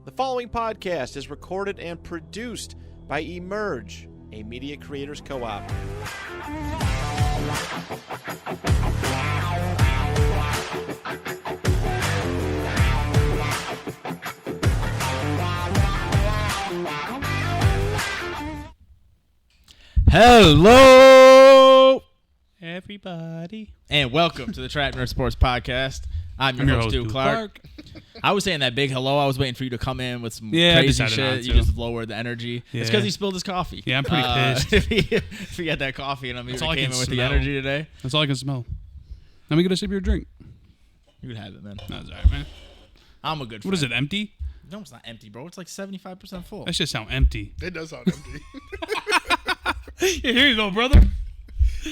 The following podcast is recorded and produced by Emerge, a media creators co-op. Hello, everybody, and welcome to the Trap5 Sports Podcast. I'm your host, Duke Clark. I was saying that big hello. I was waiting for you to come in with some crazy shit. You just lowered the energy. Yeah. It's because he spilled his coffee. Yeah, I'm pretty pissed. If he had that coffee and he came in with the energy today. That's all I can smell. Let me get a sip of your drink. You would have it, man. That's all right, man. I'm a good friend. What is it, empty? No, it's not empty, bro. It's like 75% full. That shit sound empty. It does sound empty. Yeah, here you go, brother.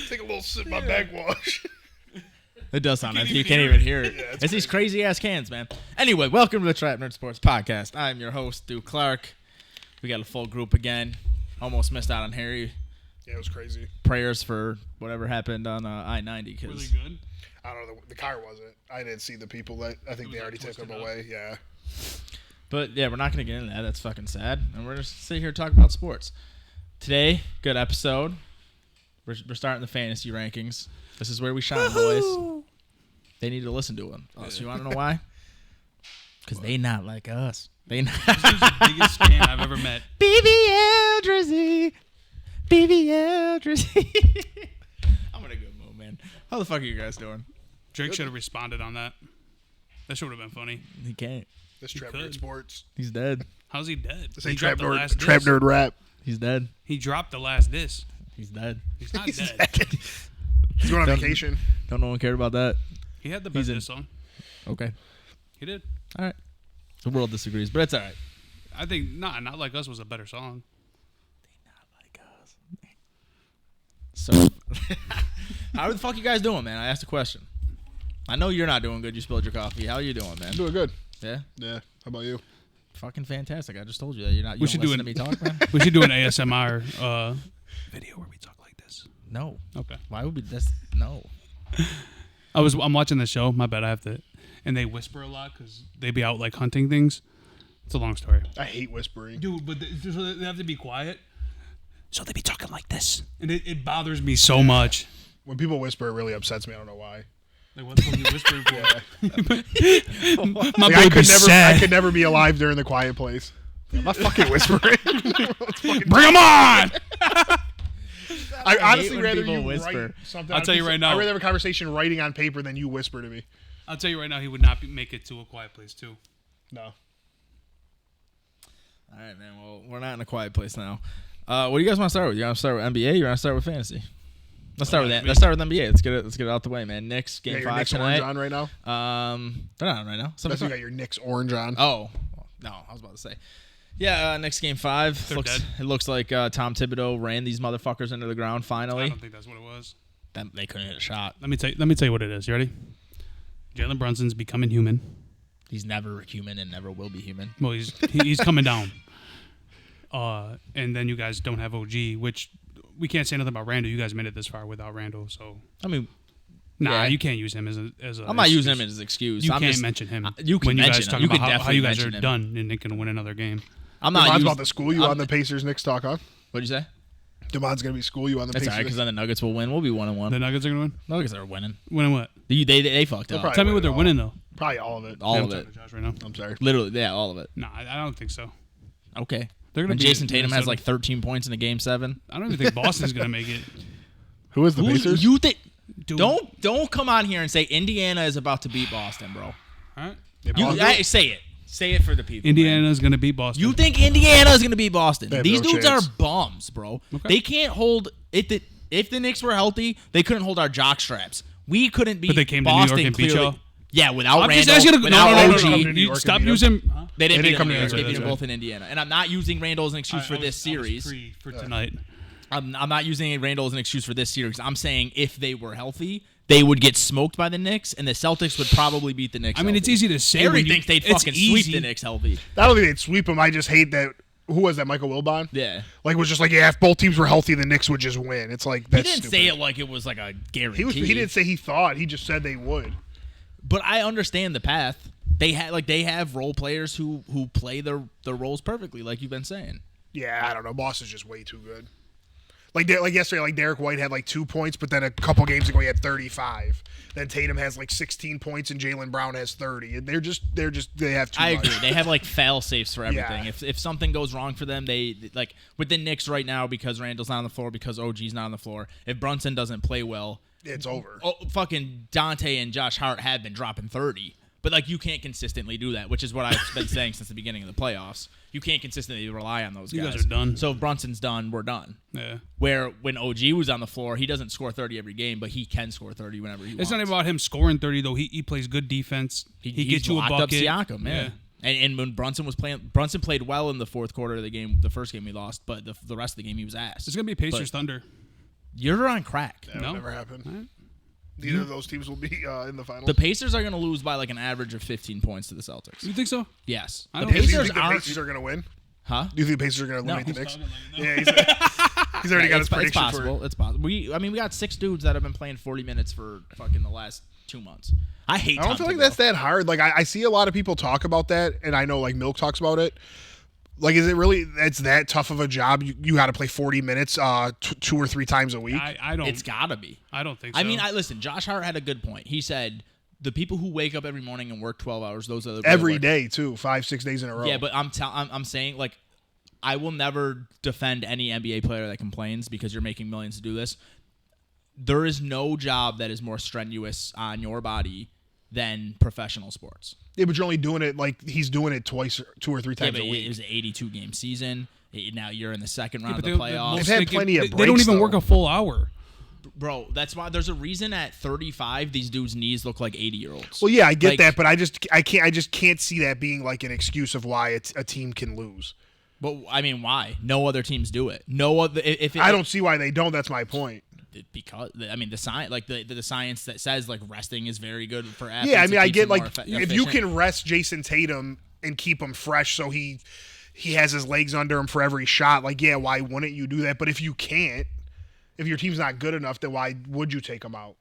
Take a little sip of my backwash. It does sound empty. You can't even hear it. Yeah, it's these crazy-ass cans, man. Anyway, welcome to the Trap5 Sports Podcast. I'm your host, Duke Clark. We got a full group again. Almost missed out on Harry. Yeah, it was crazy. Prayers for whatever happened on I-90. Really good. I don't know. The car wasn't. I didn't see the people. That I think they already took them away. Yeah. But, yeah, we're not going to get into that. That's fucking sad. And we're just sit here and talk about sports. Today, good episode. We're starting the fantasy rankings. This is where we shine, boys. They need to listen to them. Oh, so you want to know why? Because they not like us. They not. This is the biggest fan I've ever met. BBL Drizzy. BBL Drizzy. I'm in a good mood, man. How the fuck are you guys doing? Drake should have responded on that. That should have been funny. He can't. This Trap Nerd Sports. He's dead. How's he dead? This He ain't dropped Trap the last Nerd. Trap diss. Nerd Rap. He's dead. He dropped the last diss. He's dead. He's not dead. He's going on vacation. Don't no one care about that. He had the best in- diss song. Okay. He did. All right. The world disagrees, but it's all right. I think Not Like Us was a better song. Like us. So, how the fuck you guys doing, man? I asked a question. I know you're not doing good. You spilled your coffee. How are you doing, man? I'm doing good. Yeah? Yeah. How about you? Fucking fantastic. I just told you that. You We should don't do listen to me talk, man? We should do an ASMR video where we talk like this. No. Okay. Why would we this? No. I'm watching the show. My bad. I have to. And they whisper a lot because they be out like hunting things. It's a long story. I hate whispering. Dude, but so they have to be quiet. So they be talking like this. And it bothers me so much. When people whisper, it really upsets me. I don't know why. Like, what the fuck are you whispering for? My Like, baby's sad. I could never be alive during the quiet place. I'm not fucking whispering. Bring them on! I honestly when rather people you whisper. write something. I'll on tell you piece- right now. I'd rather have a conversation writing on paper than you whisper to me. I'll tell you right now, he would not make it to a quiet place, too. No. All right, man. Well, we're not in a quiet place now. What do you guys want to start with? You want to start with NBA? You want to start with fantasy? Let's start with that. Let's start with NBA. Let's get it out the way, man. Knicks game You got your 5 Knicks tonight. orange on right now? They're not on right now. Unless you got your Knicks orange on. Oh, no, I was about to say. Yeah, next game 5. They're dead. It looks like Tom Thibodeau ran these motherfuckers into the ground I finally. don't think that's what it was. They couldn't hit a shot. Let me tell you what it is. You ready? Jalen Brunson's becoming human. He's never human and never will be human. Well, he's coming down. And then you guys don't have OG, which we can't say nothing about Randall. You guys made it this far without Randall, so I mean, nah, yeah. you can't use him as a. I'm not using him as an excuse. You I'm can't just, mention him. You can when you mention guys him. talk You about can how definitely you guys are mention him. done and they can win another game. I'm not Demon's using, about to school you on the Pacers Knicks talk, huh? What'd you say? Demon's going to be school you on the That's all Pacers. right, because then the Nuggets will win. We'll be 1-1. The Nuggets are gonna win. Nuggets are winning. Winning what? They fucked They'll up. probably Tell me win what it they're all. winning though. Probably all of it. All Yeah, of I'm talking it. to Josh right now. I'm sorry. Literally, yeah, all of it. No, I don't think so. Okay. They're gonna And be Jason Tatum has Minnesota. like 13 points in the game 7. I don't even think Boston's gonna make it. Who is the Pacers? You think? Dude. Don't come on here and say Indiana is about to beat Boston, bro. All right. Say it. Say it for the people. Indiana's gonna beat Boston. You think Indiana is going to beat Boston? They have These no dudes chance. are bums, bro. Okay. They can't hold it. If the Knicks were healthy, they couldn't hold our jock straps. We couldn't beat But they came to New Boston York and beat clearly. y'all? Yeah, without I'm just Randall, asking. without No. OG. Come to New You York stop and beat using. They didn't beat come them. to New They York. beat them That's both in Indiana. And I'm not using Randall as an excuse for this series. Free for tonight. I'm not using Randall as an excuse for this series. I'm saying if they were healthy, they would get smoked by the Knicks, and the Celtics would probably beat the Knicks. I mean, it's healthy. easy to say. Harry when you- thinks they'd it's fucking easy. sweep the Knicks healthy. I don't think they'd sweep them. I just hate that. Who was that? Michael Wilbon? Yeah. Like, was just like, yeah, if both teams were healthy, the Knicks would just win. It's like, He that's didn't stupid. say it like it was like a guarantee. He didn't say he thought. He just said they would. But I understand the path. They have role players who play their roles perfectly, like you've been saying. Yeah, I don't know. Boston's just way too good. Like yesterday, like Derek White had like 2 points, but then a couple games ago he had 35. Then Tatum has like 16 points and Jaylen Brown has 30. And they have too I much. agree. They have like fail safes for everything. Yeah. If something goes wrong for them, they like with the Knicks right now because Randall's not on the floor, because OG's not on the floor. If Brunson doesn't play well, It's over. Oh, fucking Dante and Josh Hart have been dropping 30. But, like, you can't consistently do that, which is what I've been saying since the beginning of the playoffs. You can't consistently rely on those guys. You guys are done. So if Brunson's done, we're done. Yeah. Where when OG was on the floor, he doesn't score 30 every game, but he can score 30 whenever he wants. It's not about him scoring 30, though. He plays good defense. He gets you a locked bucket. Up Siakam, man. Yeah. And when Brunson was playing, Brunson played well in the fourth quarter of the game, the first game we lost, but the rest of the game he was ass. It's going to be Pacers Thunder. You're on crack. That will never happen. Right. Neither of those teams will be in the finals. The Pacers are going to lose by like an average of 15 points to the Celtics. You think so? Yes. I The don't think Do you Pacers think the aren't. Pacers are going to win? Huh? Do you think the Pacers are going to No. eliminate the Knicks? Like, no. Yeah, he's already got his It's prediction possible. for it. It's possible. We got 6 dudes that have been playing 40 minutes for fucking the last 2 months. I hate. I don't Tom feel like Thibodeau. that's that hard. Like I see a lot of people talk about that, and I know like Milk talks about it. Like, is it really? It's that tough of a job? You got to play 40 minutes, 2 or 3 times a week. I don't. It's gotta be. I don't think so. I mean, listen. Josh Hart had a good point. He said the people who wake up every morning and work 12 hours, those are the Every day too, 5-6 days in a row. Yeah, but I'm saying like I will never defend any NBA player that complains because you're making millions to do this. There is no job that is more strenuous on your body than professional sports. Yeah, but you're only doing it like he's doing it 2 or 3 times but a week. it was an 82-game season. Now you're in the second round but of the playoffs. They've had plenty of They don't breaks, even though. work a full hour. Bro, that's why there's a reason at 35 these dudes' knees look like 80-year-olds. Well, yeah, I get Like, that, but I just can't see that being like an excuse of why a team can lose. But I mean, why? No other teams do it. No other. I don't see why they don't. That's my point. Because I mean the science, like the science that says like resting is very good for athletes. Yeah, I mean, It I keeps get them more like if efficient. you can rest Jason Tatum and keep him fresh, so he has his legs under him for every shot. Like, yeah, why wouldn't you do that? But if you can't, if your team's not good enough, then why would you take him out?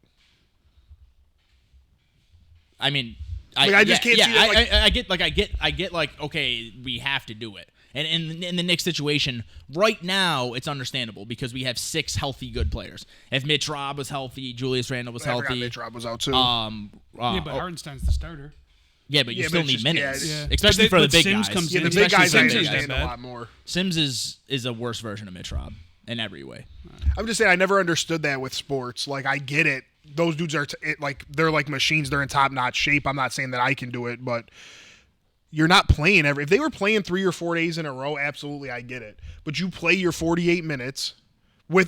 I mean, I just can't see that, like- I get like okay, we have to do it. And in the Knicks situation, right now, it's understandable because we have 6 healthy, good players. If Mitch Rob was healthy, Julius Randle was I forgot healthy. Mitch Rob was out too. Yeah, but Hartenstein's the starter. Yeah, but you Yeah, still but need it's just- minutes, yeah, especially But for the but big Sims guys. comes yeah, the in. big guys I Sims ain't that understand a bad. lot more. Sims is a worse version of Mitch Rob in every way. I'm just saying I never understood that with sports. Like, I get it. Those dudes are they're like machines. They're in top notch shape. I'm not saying that I can do it, but you're not playing every. If they were playing 3 or 4 days in a row, absolutely, I get it. But you play your 48 minutes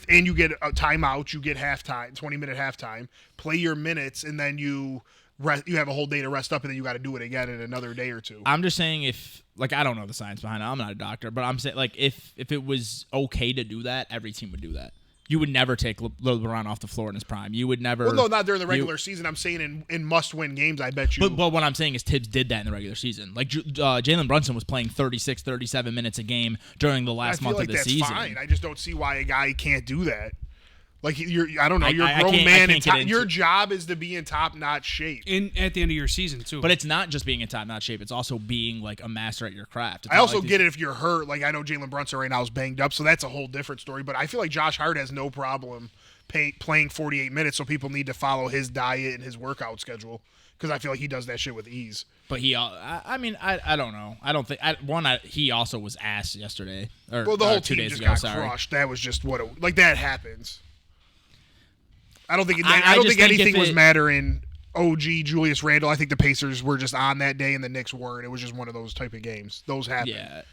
and you get a timeout. You get halftime, 20-minute halftime. Play your minutes, and then you have a whole day to rest up, and then you got to do it again in another day or two. I'm just saying if like I don't know the science behind it. I'm not a doctor, but I'm saying like if it was okay to do that, every team would do that. You would never take LeBron off the floor in his prime. You would never. Well, no, not during the regular season. I'm saying in must-win games, I bet you. But what I'm saying is Tibbs did that in the regular season. Like Jalen Brunson was playing 36, 37 minutes a game during the last month like of the that's season. fine. I just don't see why a guy can't do that. Like I don't know. You're a I grown can't- I man, can't and get your into- job is to be in top-notch shape. At the end of your season too. But it's not just being in top-notch shape. It's also being like a master at your craft. It's I not also like get it if you're hurt. Like, I know Jalen Brunson right now is banged up, so that's a whole different story. But I feel like Josh Hart has no problem playing 48 minutes, so people need to follow his diet and his workout schedule because I feel like he does that shit with ease. But he, I mean, I don't know. I don't think he also was ass yesterday. Or, Well, the whole 2 team days just ago, got sorry. crushed. That was just like that happens. I don't think I don't just think think anything if was it- mattering. OG, Julius Randle. I think the Pacers were just on that day, and the Knicks weren't. It was just one of those type of games. Those happen. Yeah,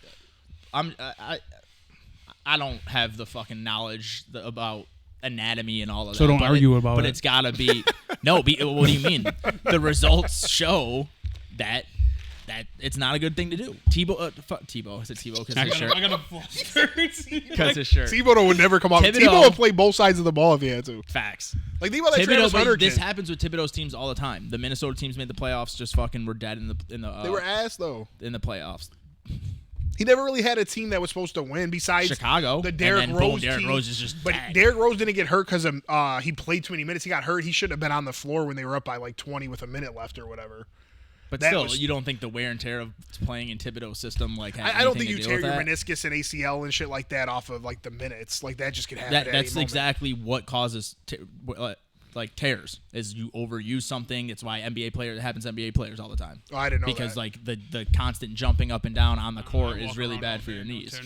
I don't have the fucking knowledge about anatomy and all of that. So don't but argue about but it. it's gotta be no. What do you mean? The results show that it's not a good thing to do. Tebow. Is it Tebow? Because his shirt. I got a fluster. Because his shirt. Thibodeau would never come out. Thibodeau- Thibodeau would play both sides of the ball if he had to. Facts. Like, think about that Travis Thibodeau, Hunter but this kid. happens with Thibodeau's teams all the time. The Minnesota teams made the playoffs, just fucking were dead in the They were ass, though. in the playoffs. He never really had a team that was supposed to win besides Chicago, the Derrick and then boom, Rose Derrick team. Rose is just But dead. Derrick Rose didn't get hurt because he played too many minutes. He got hurt. He should have been on the floor when they were up by like 20 with a minute left or whatever. But That still, was- you don't think the wear and tear of playing in Thibodeau's system like has I don't think anything you to do tear with your that? meniscus and ACL and shit like that off of like the minutes. Like that just could happen. That's at any moment. exactly what causes like tears is you overuse something. It's why it happens to NBA players all the time. Oh, I didn't know because that. like the constant jumping up and down on the court is really bad for your knees.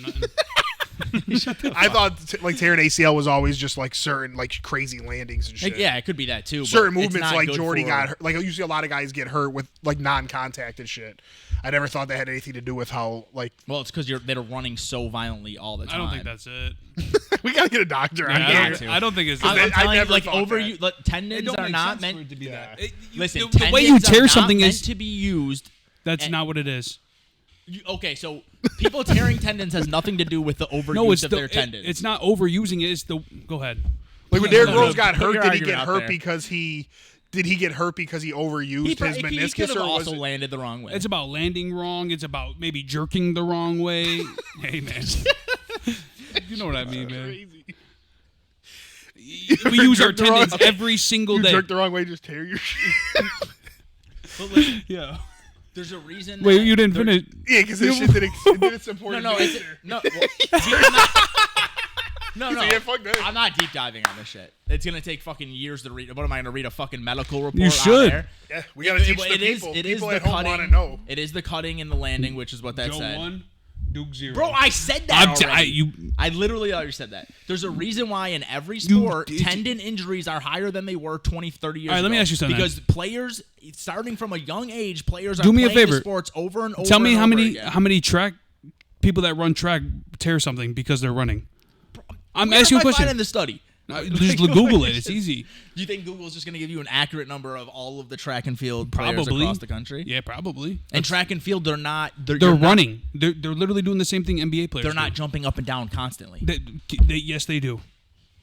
I thought like tearing ACL was always just like certain like crazy landings and shit. Like, yeah, it could be that too. Certain but it's movements not like good Jordy for- got hurt. Like you see a lot of guys get hurt with like non-contact and shit. I never thought that had anything to do with how like Well, it's because they're running so violently all the time. I don't think that's it. we gotta get a doctor on I here. don't, I don't think it's. I'm I telling you, never like thought tendons are not meant to be Yeah. that. Listen, the way you tendons are tear not something meant is to be used. that's not what it is. Okay, so people tearing tendons has nothing to do with the overuse No, it's of the, their tendons. it's not overusing it. It's the go ahead. Like when Derrick No, no, Rose got put hurt, your did he argument get out hurt there. because he get hurt because he overused his he could meniscus, have or was also it? landed the wrong way. It's about landing wrong. It's about maybe jerking the wrong way. Hey man, you know what I mean, man. Crazy. We use our Jerk the wrong- tendons every single You day. jerk the wrong way, just tear your shit. But listen, Yeah. there's a reason. Wait, that you didn't there- finish. Yeah, because this shit didn't support. No, his it's answer. no. Well, no, Yeah, fuck that. I'm not deep diving on this shit. It's gonna take fucking years to read. What am I gonna read a fucking medical report? You on should. there? Yeah, we gotta teach the It is- people. It is People the at home cutting. want to know. It is the cutting and the landing, which is what that Joe said. 1, Duke 0. Bro, I said that already. I I literally already said that. There's a reason why in every sport, it's- tendon injuries are higher than they were 20, 30 years ago. All right, let me ask you something. Because players, starting from a young age, players are Do me a playing the favor. sports over and over tell me and how over many again. how many track people that run track tear something because they're running. I'm Where asking you a am I finding question. the study? Just Google it. It's easy. Do you think Google's just going to give you an accurate number of all of the track and field players Probably across the country? Yeah, probably. And track and field, they're not. They're you're not- running. They're literally doing the same thing NBA players. They're not do. jumping up and down constantly. Yes, they do.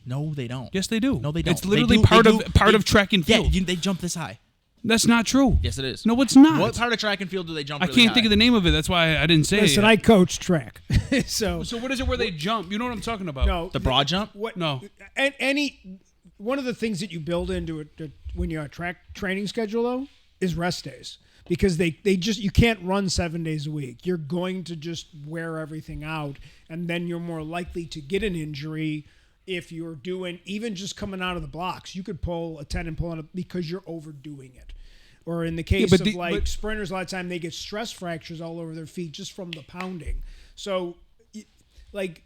No, they don't. Yes, they do. No, they don't. It's literally They do- part they of do- part they- of track and field. Yeah, they jump this high. That's not true. Yes, it is. No, it's not. What part of track and field do they jump? I really can't think high? of the name of it. That's why I didn't say Listen, it. I coach track, so So what is it where they jump? You know what I'm talking about? no. The broad jump? What? No. Any one of the things that you build into it when you're on a track training schedule though is rest days, because they just you can't run 7 days a week. You're going to just wear everything out, and then you're more likely to get an injury if you're doing even just coming out of the blocks. You could pull a tendon pulling up because you're overdoing it. Or in the case but of but- sprinters, a lot of time they get stress fractures all over their feet just from the pounding. So, like,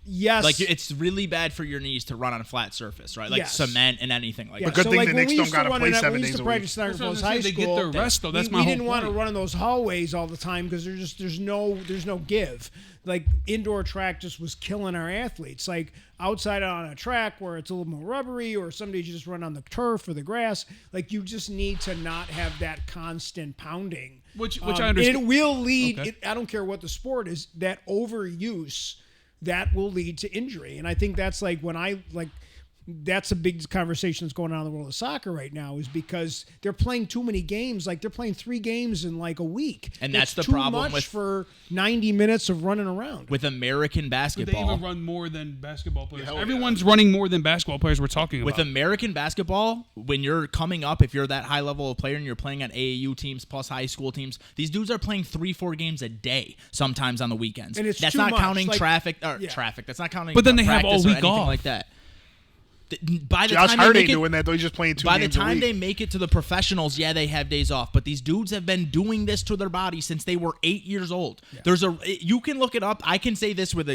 yes, Like it's really bad for your knees to run on a flat surface, right? Like Yes. cement and anything like yeah. that. good so thing like the when Knicks we don't used to gotta run play in that, 7 we used days to a practice week. Niagara That's what I was Falls gonna High say, they get School. their rest, though. That's my we whole didn't want to point. run in those hallways all the time because there's no give. Like indoor track just was killing our athletes. Like outside on a track where it's a little more rubbery, or some days you just run on the turf or the grass. Like you just need to not have that constant pounding. Which I understand. It will lead. Okay. I don't care what the sport is. That overuse that will lead to injury, and I think that's like when I like. That's a big conversation that's going on in the world of soccer right now, is because they're playing too many games. Like they're playing 3 games in like a week, And that's It's the problem too much with- for 90 minutes of running around. with American But they basketball. even run more than basketball players. hell yeah. Everyone's running more than basketball players we're talking With about. American basketball, when you're coming up, if you're that high level of player and you're playing on AAU teams plus high school teams, these dudes are playing 3-4 games a day, sometimes on the weekends. And it's that's too not much. counting Like, traffic. yeah. Traffic. That's not counting. But then they have practice all or week anything off. like that. By the Josh time Hart they ain't make it, doing that though. He's just playing 2 by the games a time week. they make it to the professionals, yeah, they have days off. But these dudes have been doing this to their body since they were 8 years old. There's you can look it up. I can say this with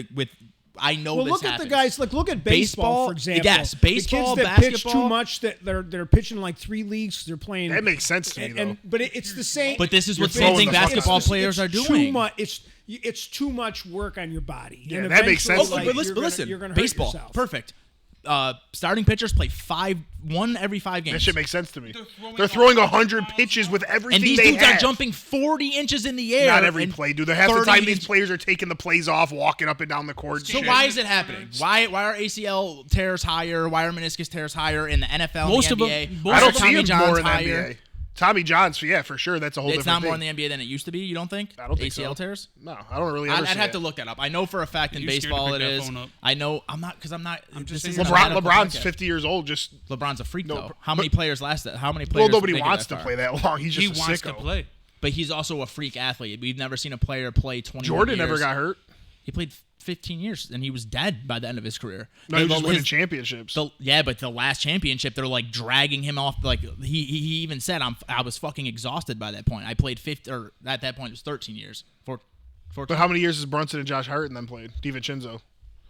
I know Well, this look happens. at the guys. Like, look at baseball, Baseball, for example. yes, baseball, the kids that pitch basketball. too much, that they're pitching like 3 leagues. They're playing. That makes sense to me though. But it's the same. But this is what throwing same thing the fucking basketball It's- players are it's doing. Too much. It's too much work on your body. Yeah, And that makes eventually, sense. Oh, Like, but you're listen, gonna hurt baseball, yourself. perfect. Starting pitchers play 1 every 5 games. That shit makes sense to me. throwing They're throwing 100 pitches with everything and these they dudes have. are jumping 40 inches in the air. Not every and play, dude. Half the 30 time these inch- players are taking the plays off, walking up and down the court. So shit. why is it happening? Why are ACL tears higher? Why are meniscus tears higher in the NFL Most and of the them- NBA? most Why I are don't see Tommy him John's more in the higher? NBA. Tommy John's, yeah, for sure. That's a whole It's different not more in thing. the NBA than it used to be. You don't think? I don't think ACL so. tears. No, I don't really ever I'd see have it. to look that up. I know for a fact in You're scared to baseball pick it that is. phone up. I know. I'm not because I'm not. I'm this just isn't saying a that. medical LeBron's podcast. 50 years old. Just LeBron's a freak No, though. but- How many players last that? How many players? well, nobody make it wants that to far? play that long. He's he just a wants sicko. to play. but he's also a freak athlete. We've never seen a player play 20 Jordan years. never got hurt. He played 15 years, and he was dead by the end of his career. No, he was And just winning championships. But the last championship, they're like dragging him off. Like he even said, I was fucking exhausted by that point. I played 50, or at that point it was 13 years. 14. But how many years has Brunson and Josh Hart and them played? DiVincenzo.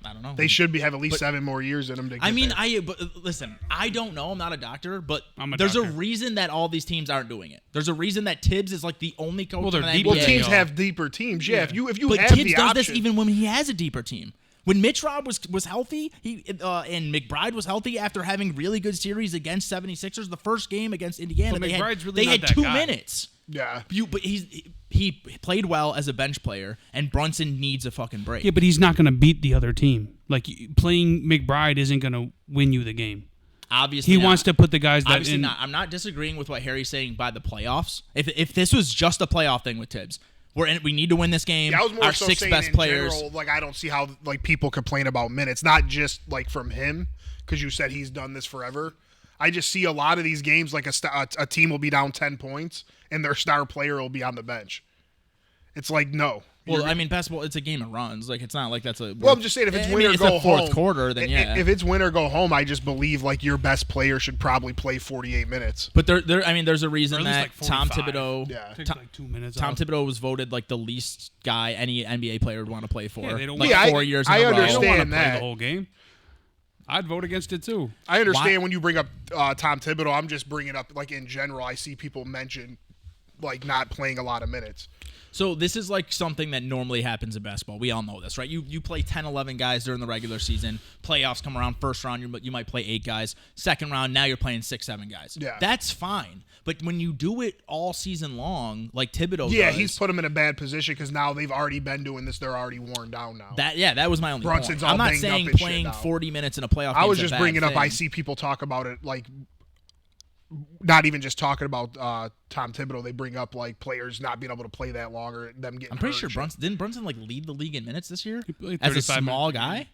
I don't know. They should have at least 7 more years in them to get there. But listen, I don't know. I'm not a doctor, but there's a reason that all these teams aren't doing it. There's a reason that Tibbs is like the only coach in the NBA. Well, teams have deeper teams. Yeah, if you But have Tibbs the does option. this even when he has a deeper team. When Mitch Rob was healthy, and McBride was healthy after having really good series against 76ers, the first game against Indiana, But they McBride's had, really they not had that 2 guy. minutes. Yeah. But he played well as a bench player, and Brunson needs a fucking break. Yeah, but he's not going to beat the other team. Like, playing McBride isn't going to win you the game. Obviously He not. wants to put the guys that Obviously in. not. I'm not disagreeing with what Harry's saying by the playoffs. If this was just a playoff thing with Tibbs, we need to win this game. Yeah, I was more Our so 6 saying best in players. general, like I don't see how like people complain about minutes, not just like from him because you said he's done this forever. I just see a lot of these games like a team will be down 10 points and their star player will be on the bench. It's like no. Well, I mean, basketball, it's a game of runs. Like, it's not like that's a... Well, I'm just saying if it's I win mean, or it's go the fourth home. quarter, then yeah. If it's win or go home, I just believe like your best player should probably play 48 minutes. But there's a reason Or at that least like Tom 45. Thibodeau... Yeah. Takes like 2 minutes Tom off. Thibodeau was voted like the least guy any NBA player would want to play for. Yeah, they don't like want- 4 years I in a row. They don't want to understand play that. the whole game. I'd vote against it too. I understand when you bring up Tom Thibodeau. I'm just bringing up like in general. I see people mention like not playing a lot of minutes. So this is like something that normally happens in basketball. We all know this, right? You play 10, 11 guys during the regular season. Playoffs come around. First round, you might play 8 guys. Second round, now you're playing 6, 7 guys. Yeah. That's fine. But when you do it all season long, like Thibodeau Yeah, does, he's put them in a bad position because now they've already been doing this. They're already worn down now. that was my only Brunson's point. all I'm not banged up saying and shit playing now. 40 minutes in a playoff I game was is a just bad bringing up. thing. I see people talk about it like not even just talking about Tom Thibodeau. They bring up like players not being able to play that long or them getting. I'm pretty hurt sure and shit. didn't Brunson like lead the league in minutes this year played as a 35 small minutes. guy?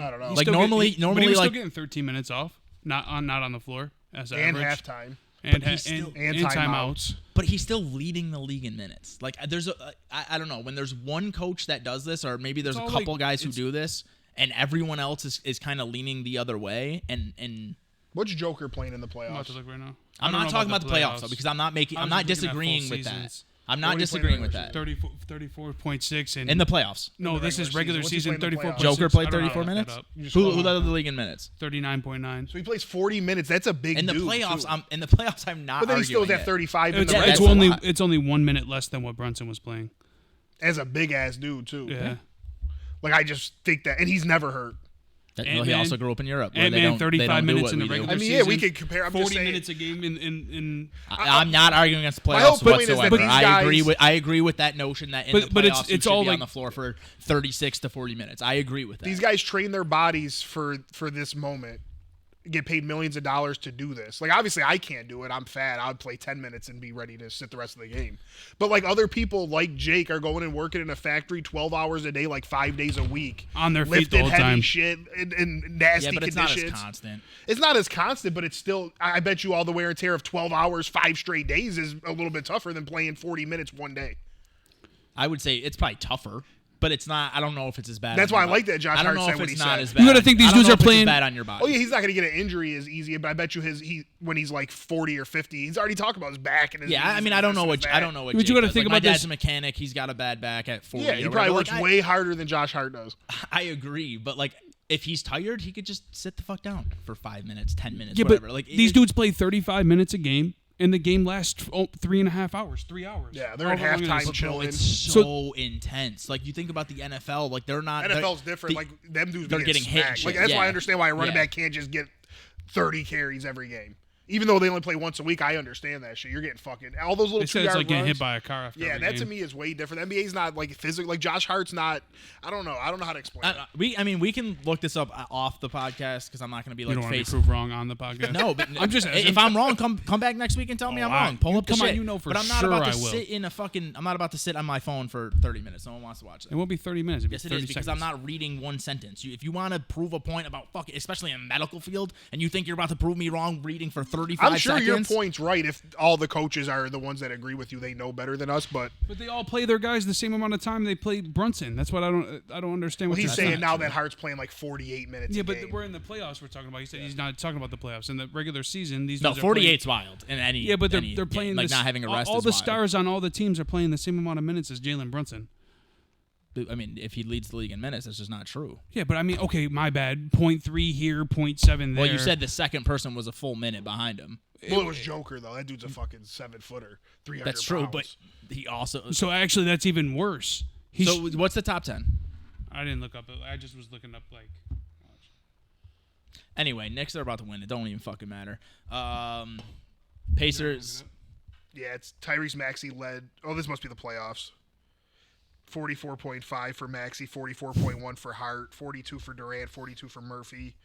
I don't know. He's Like still normally but he was like still getting 13 minutes off, not on the floor as And average, halftime. and he's still- And timeouts. But he's still leading the league in minutes. Like there's I don't know, when there's one coach that does this, or maybe there's It's a all couple like- guys who do this, and everyone else is kind of leaning the other way. And What's Joker playing in the I'm about playoffs? to look right now. I'm not talking about the playoffs though, because I'm not disagreeing with that. I'm not What are you disagreeing playing with regular that. 34.6 and In the playoffs, no, in the this is regular regular season. season. What's he playing in the 34. playoffs? Joker played 34 minutes. Who led the league in minutes? 39.9. So he plays 40 minutes. That's a big In the dude, playoffs, too. I'm not. But then he still is arguing at it. 35 in It's, the Yeah, it's that's a only lot. it's only 1 minute less than what Brunson was playing. as a big ass dude too. Yeah. Like I just think that, and he's never hurt. He Ant-Man- also grew up in Europe. Where they Ant-Man, don't, 35 they don't do minutes what in the we do. regular I mean, season. yeah, we could compare. I'm 40 just saying. minutes a game in I'm not arguing against the My whole playoffs point is that whatsoever. these I agree guys- with that notion that in But- the but playoffs it's you should all be on like- the floor for 36 to 40 minutes. I agree with that. These guys train their bodies for this moment, get paid millions of dollars to do this. Like obviously I can't do it. I'm fat. I would play 10 minutes and be ready to sit the rest of the game. But like other people like Jake are going and working in a factory 12 hours a day, like 5 days a week. On their feet lifting the whole heavy time. shit in nasty yeah, but it's conditions. not as constant. It's not as constant, but it's still, I bet you all the wear and tear of 12 hours, 5 straight days is a little bit tougher than playing 40 minutes one day. I would say it's probably tougher, but it's not. I don't know if it's as bad. That's on why your I like body. that Josh I don't Hart know said if what it's he not said. as bad. You gotta think these I don't dudes know are if it's as playing- bad on your body. Oh yeah, he's not going to get an injury as easy, but I bet you when he's like 40 or 50, he's already talked about his back and his Yeah, knees I mean, and I don't this know and what his I back. don't know what. But you Jake gotta does. think Like, my about dad's this- a mechanic. He's got a bad back at 40. Yeah, he or probably whatever. works Like, way harder than Josh Hart does. I agree, but like if he's tired, he could just sit the fuck down for 5 minutes, 10 minutes, Yeah, whatever. but Like these dudes play 35 minutes a game, and the game lasts 3.5 hours, 3 hours. Yeah, they're in However long it halftime is. chilling. It's so intense. Like you think about the NFL, like they're not. NFL's different. Like them dudes they're be getting hit and smacked. shit. Like that's why I Yeah. understand why a running Yeah. back can't just get 30 carries every game. Even though they only play once a week, I understand that shit. You're getting fucking all those little They said it's 2-yard like getting runs. hit by a car after Yeah, every that to game. me is way different. The NBA's not like physical. Like Josh Hart's not. I don't know how to explain. it. I mean, we can look this up off the podcast because I'm not going to be You like don't want to be face. proved wrong on the podcast. No, but I'm just asking. if I'm wrong, come back next week and tell me I'm wrong. Pull you- up the come on, shit. you know for but I'm not sure about to I will. sit in a fucking. I'm not about to sit on my phone for 30 minutes. No one wants to watch that. It won't be 30 minutes. It'll be Yes, it 30 is because seconds. I'm not reading one sentence. If you want to prove a point about fucking, especially in a medical field, and you think you're about to prove me wrong reading for 35 I'm sure seconds. your point's right. If all the coaches are the ones that agree with you, they know better than us. But But they all play their guys the same amount of time they played Brunson. That's what I don't understand. What he's you're saying now that Hart's playing like 48 minutes. Yeah, a but game. we're in the playoffs. We're talking about. He said he's not talking about the playoffs. In the regular season, these No, dudes are playing- 48's wild in any. Yeah, but they're any playing game. Like this, not having a rest. all is the wild. stars on all the teams are playing the same amount of minutes as Jalen Brunson. I mean, if he leads the league in minutes, that's just not true. Yeah, but I mean, okay, my bad. 0.3 here, 0.7 there. Well, you said the second person was a full minute behind him. Well, it was Joker though. That dude's a fucking 7-footer, 300 That's true, pounds. but he also. so. Actually, that's even worse. So what's the top 10? I didn't look up. I just was looking up like. Anyway, Knicks are about to win. It don't even fucking matter. Pacers. Yeah, it's Tyrese Maxey led. Oh, this must be the playoffs. 44.5 for Maxey, 44.1 for Hart, 42 for Durant, 42 for Murphy,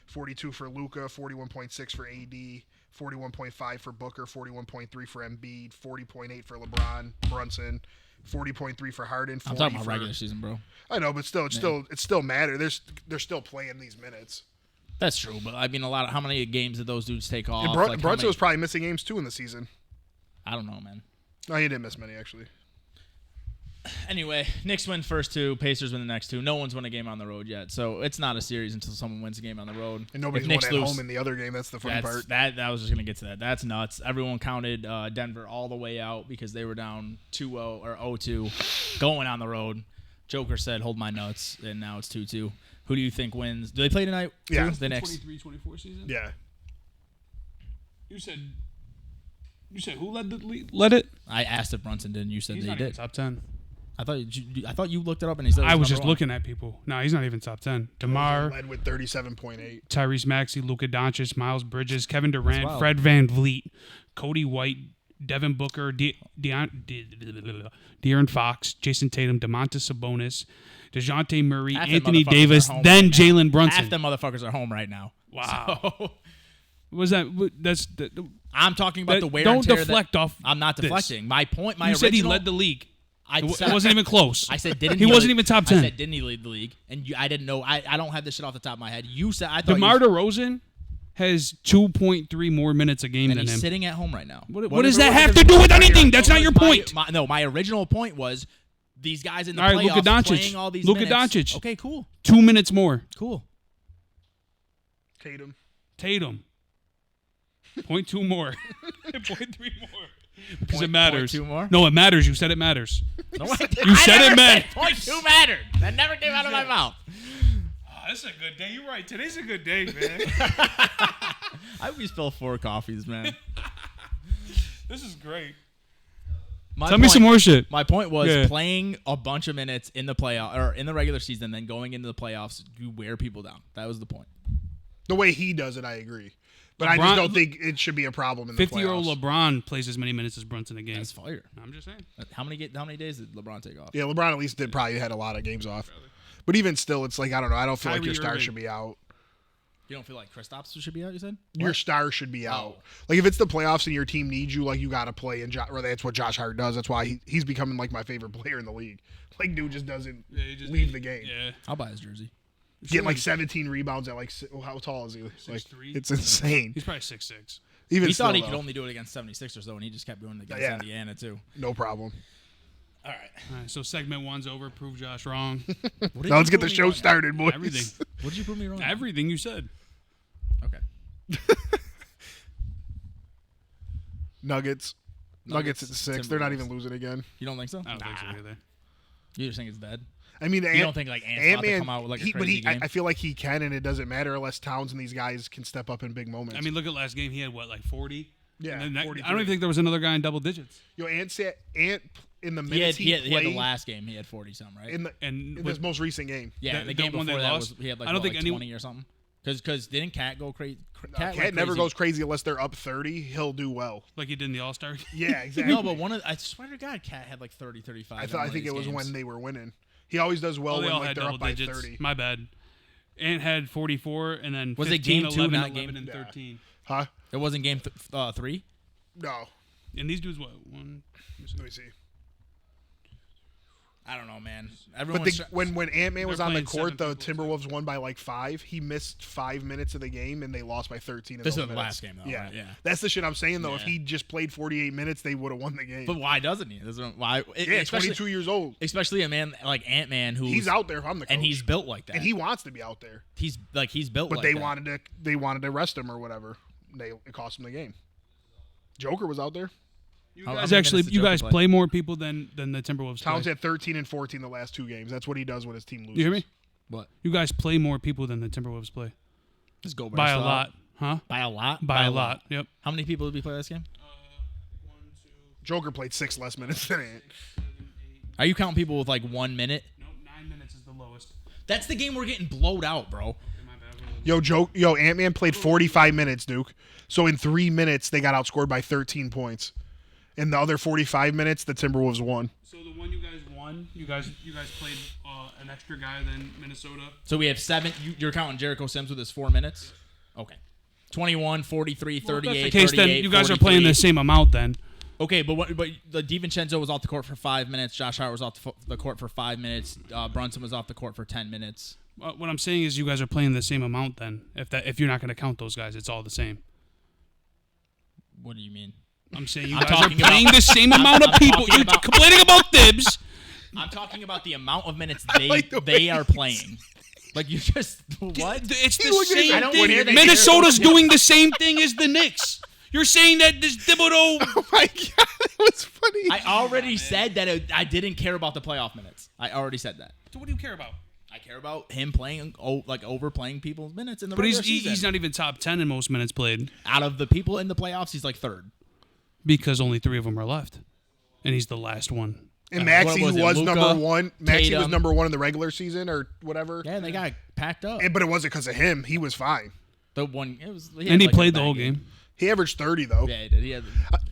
42 for Luka, 41.6 for AD, 41.5 for Booker, 41.3 for Embiid, 40.8 for LeBron, Brunson, 40.3 for Harden. 40 I'm talking about for, regular season, bro. I know, but still, it still matter. They're still playing these minutes. That's true, but I mean, how many games did those dudes take off? And Like, how Brunson many- was probably missing games too in the season. I don't know, man. No, he didn't miss many actually. Anyway, Knicks win first two, Pacers win the next two. No one's won a game on the road yet, so it's not a series until someone wins a game on the road. And nobody's If won Knicks at lose, home in the other game. That's the funny part. That I was just gonna get to that. That's nuts. Everyone counted Denver all the way out because they were down 2-0 or 0-2 going on the road. Joker said, "Hold my nuts," and now it's 2-2. Who do you think wins? Do they play tonight? Yeah. the Knicks. 23-24 season. Yeah. You said who led the lead? Led it? I asked if Brunson did, and you said He's that he not even did. top 10. I thought you looked it up and he said. I was number just one. looking at people. No, he's not even top 10. DeMar, Led with 37.8. Tyrese Maxey, Luka Doncic, Miles Bridges, Kevin Durant, wild. Fred Van Vliet, Cody White, Devin Booker, De'Aaron Fox, Jason Tatum, DeMontis Sabonis, DeJounte Murray, Half them Anthony motherfuckers Davis, are home then right now. Jalen Brunson. Half them motherfuckers are home right now. Wow. So, Was that? That's. I'm talking about the wear Don't and tear. deflect off. I'm not this. deflecting. My point. My You said he original- led the league. I It said- wasn't even close. I said didn't he wasn't lead- even top 10. I said didn't he lead the league? And I didn't know. I don't have this shit off the top of my head. You said I thought. DeMar DeRozan has 2.3 more minutes a game and than he's him. sitting at home right now. What does that have to do with anything? That's not your point. My original point was these guys in the All right, playoffs Luka Doncic. playing all these Luka minutes. Doncic. Okay, cool, 2 minutes more. cool. Tatum. 0.2 more. 0.3 more. Because it matters. 0.2 more? No, it matters. You said it matters. No, I didn't. You said I it never mattered. said 0.2 mattered. That never came out of my mouth. Oh, this is a good day. You're right. Today's a good day, man. I we spill 4 coffees, man. This is great. My Tell me some more shit. My point was Yeah. playing a bunch of minutes in the playoff or in the regular season, then going into the playoffs, you wear people down. That was the point. The way he does it, I agree. But I LeBron- just don't think it should be a problem in the 50-year-old playoffs. LeBron plays as many minutes as Brunson a game. That's fire. I'm just saying. How many days did LeBron take off? Yeah, LeBron at least probably had a lot of games off. But even still, it's like, I don't know. I don't feel like your Kyrie star Irving. should be out. You don't feel like Kristaps should be out? You said Your star should be out. Like, if it's the playoffs and your team needs you, like, you got to play. And or that's what Josh Hart does. That's why he's becoming, like, my favorite player in the league. Like, dude just doesn't leave the game. Yeah. I'll buy his jersey. Getting, like, 17 rebounds at, like, how tall is he? Like, 6'3"? it's insane. He's probably 6'6". Even He still, thought he though, could only do it against 76ers though, and he just kept doing it against Yeah. Indiana too. no problem. All right. All right, so segment 1's over. Prove Josh wrong. Now let's get the show started, boys. Everything. What did you prove me wrong? Everything you said. Okay. Nuggets at 6. They're not even Timberwolves. losing again. You don't think so? I don't think so either. You just think it's dead? I mean, You don't think like Ant's about to Ant-Man, come out with like a but crazy game? I feel like he can, and it doesn't matter unless Towns and these guys can step up in big moments. I mean, look at last game. He had, what, like 40? Yeah, And then I 43. don't even think there was another guy in double digits. Ant in the he minutes had played the last game. He had 40 something, right? in And this with- most recent game. Yeah, The- the the game one before they that lost? was he had like, I don't what, think like any- 20 or something. Because didn't Cat go crazy? Cat never goes crazy unless they're up 30. He'll do well. like he did in the All-Star game. Yeah, exactly. No, but I swear to God, Cat had like 30, 35. I think it was when they were winning. He always does well Oh, they when all like had they're double up by digits. 30. My bad. Ant had 44, and then Was it 15, game 2, 11, not 11, game- and Yeah. 13. Huh? It wasn't game 3. No. And these dudes, what? One. Let me see. I don't know, man. But Everyone's when Ant-Man was on the playing court, the 7 people, Timberwolves won by like 5. He missed 5 minutes of the game, and they lost by 13. This in is those the last minutes. game, though, Yeah, right? Yeah. That's the shit I'm saying though. If Yeah. he just played 48 minutes, they would have won the game. But why doesn't he? Why? Yeah, especially, 22 years old. especially a man like Ant-Man who He's out there if I'm the coach. and he's built like that. and he wants to be out there. he's built. But like they that. wanted to rest him or whatever. It cost him the game. Joker was out there. You How guys many actually, minutes did you Joker guys play? play more people than the Timberwolves Towns play. had 13 and 14 the last 2 games. That's what he does when his team loses. You hear me? What? You guys play more people than the Timberwolves play. Just go By a lot, huh? By a lot. By a lot. Yep. How many people did we play this game? Joker played 6 less minutes than Ant. Are you counting people with like 1 minute? Nope, 9 minutes is the lowest. That's the game we're getting blowed out, bro. Yo, Ant-Man played 45 minutes, Duke. So in 3 minutes, they got outscored by 13 points. In the other 45 minutes, the Timberwolves won. So the one you guys won, you guys played an extra guy than Minnesota. So we have 7. You're counting Jericho Sims with his 4 minutes? Okay. 21, 43, 38, Well, if that's the case, 38, then you guys 43. are playing the same amount then. Okay, but the DiVincenzo was off the court for 5 minutes. Josh Hart was off the court for 5 minutes. Brunson was off the court for 10 minutes. What I'm saying is you guys are playing the same amount then. If you're not going to count those guys, it's all the same. What do you mean? I'm saying you I'm guys are talking playing about- the same amount of I'm people. talking You're about- complaining about Thibs. I'm talking about the amount of minutes like the way they are playing. Like you just what? It's the looked at me- I same don't thing. care that Minnesota's Jericho- doing the same thing as the Knicks. You're saying that this Thibodeau. Oh my God, that was funny. I already said that I didn't care about the playoff minutes. I already said that. So what do you care about? I care about him playing overplaying people's minutes in the But regular season. he's not even top 10 in most minutes played Out of the people in the playoffs, he's like third. because only 3 of them are left, and he's the last one. And What Maxey was it, was Luka, number 1. Maxey was Tatum? number 1 in the regular season or whatever. Yeah, they got packed up. But it wasn't because of him. He was fine. The one it was, And he like a played the bad whole game. He averaged 30 though. Yeah, he did. He had,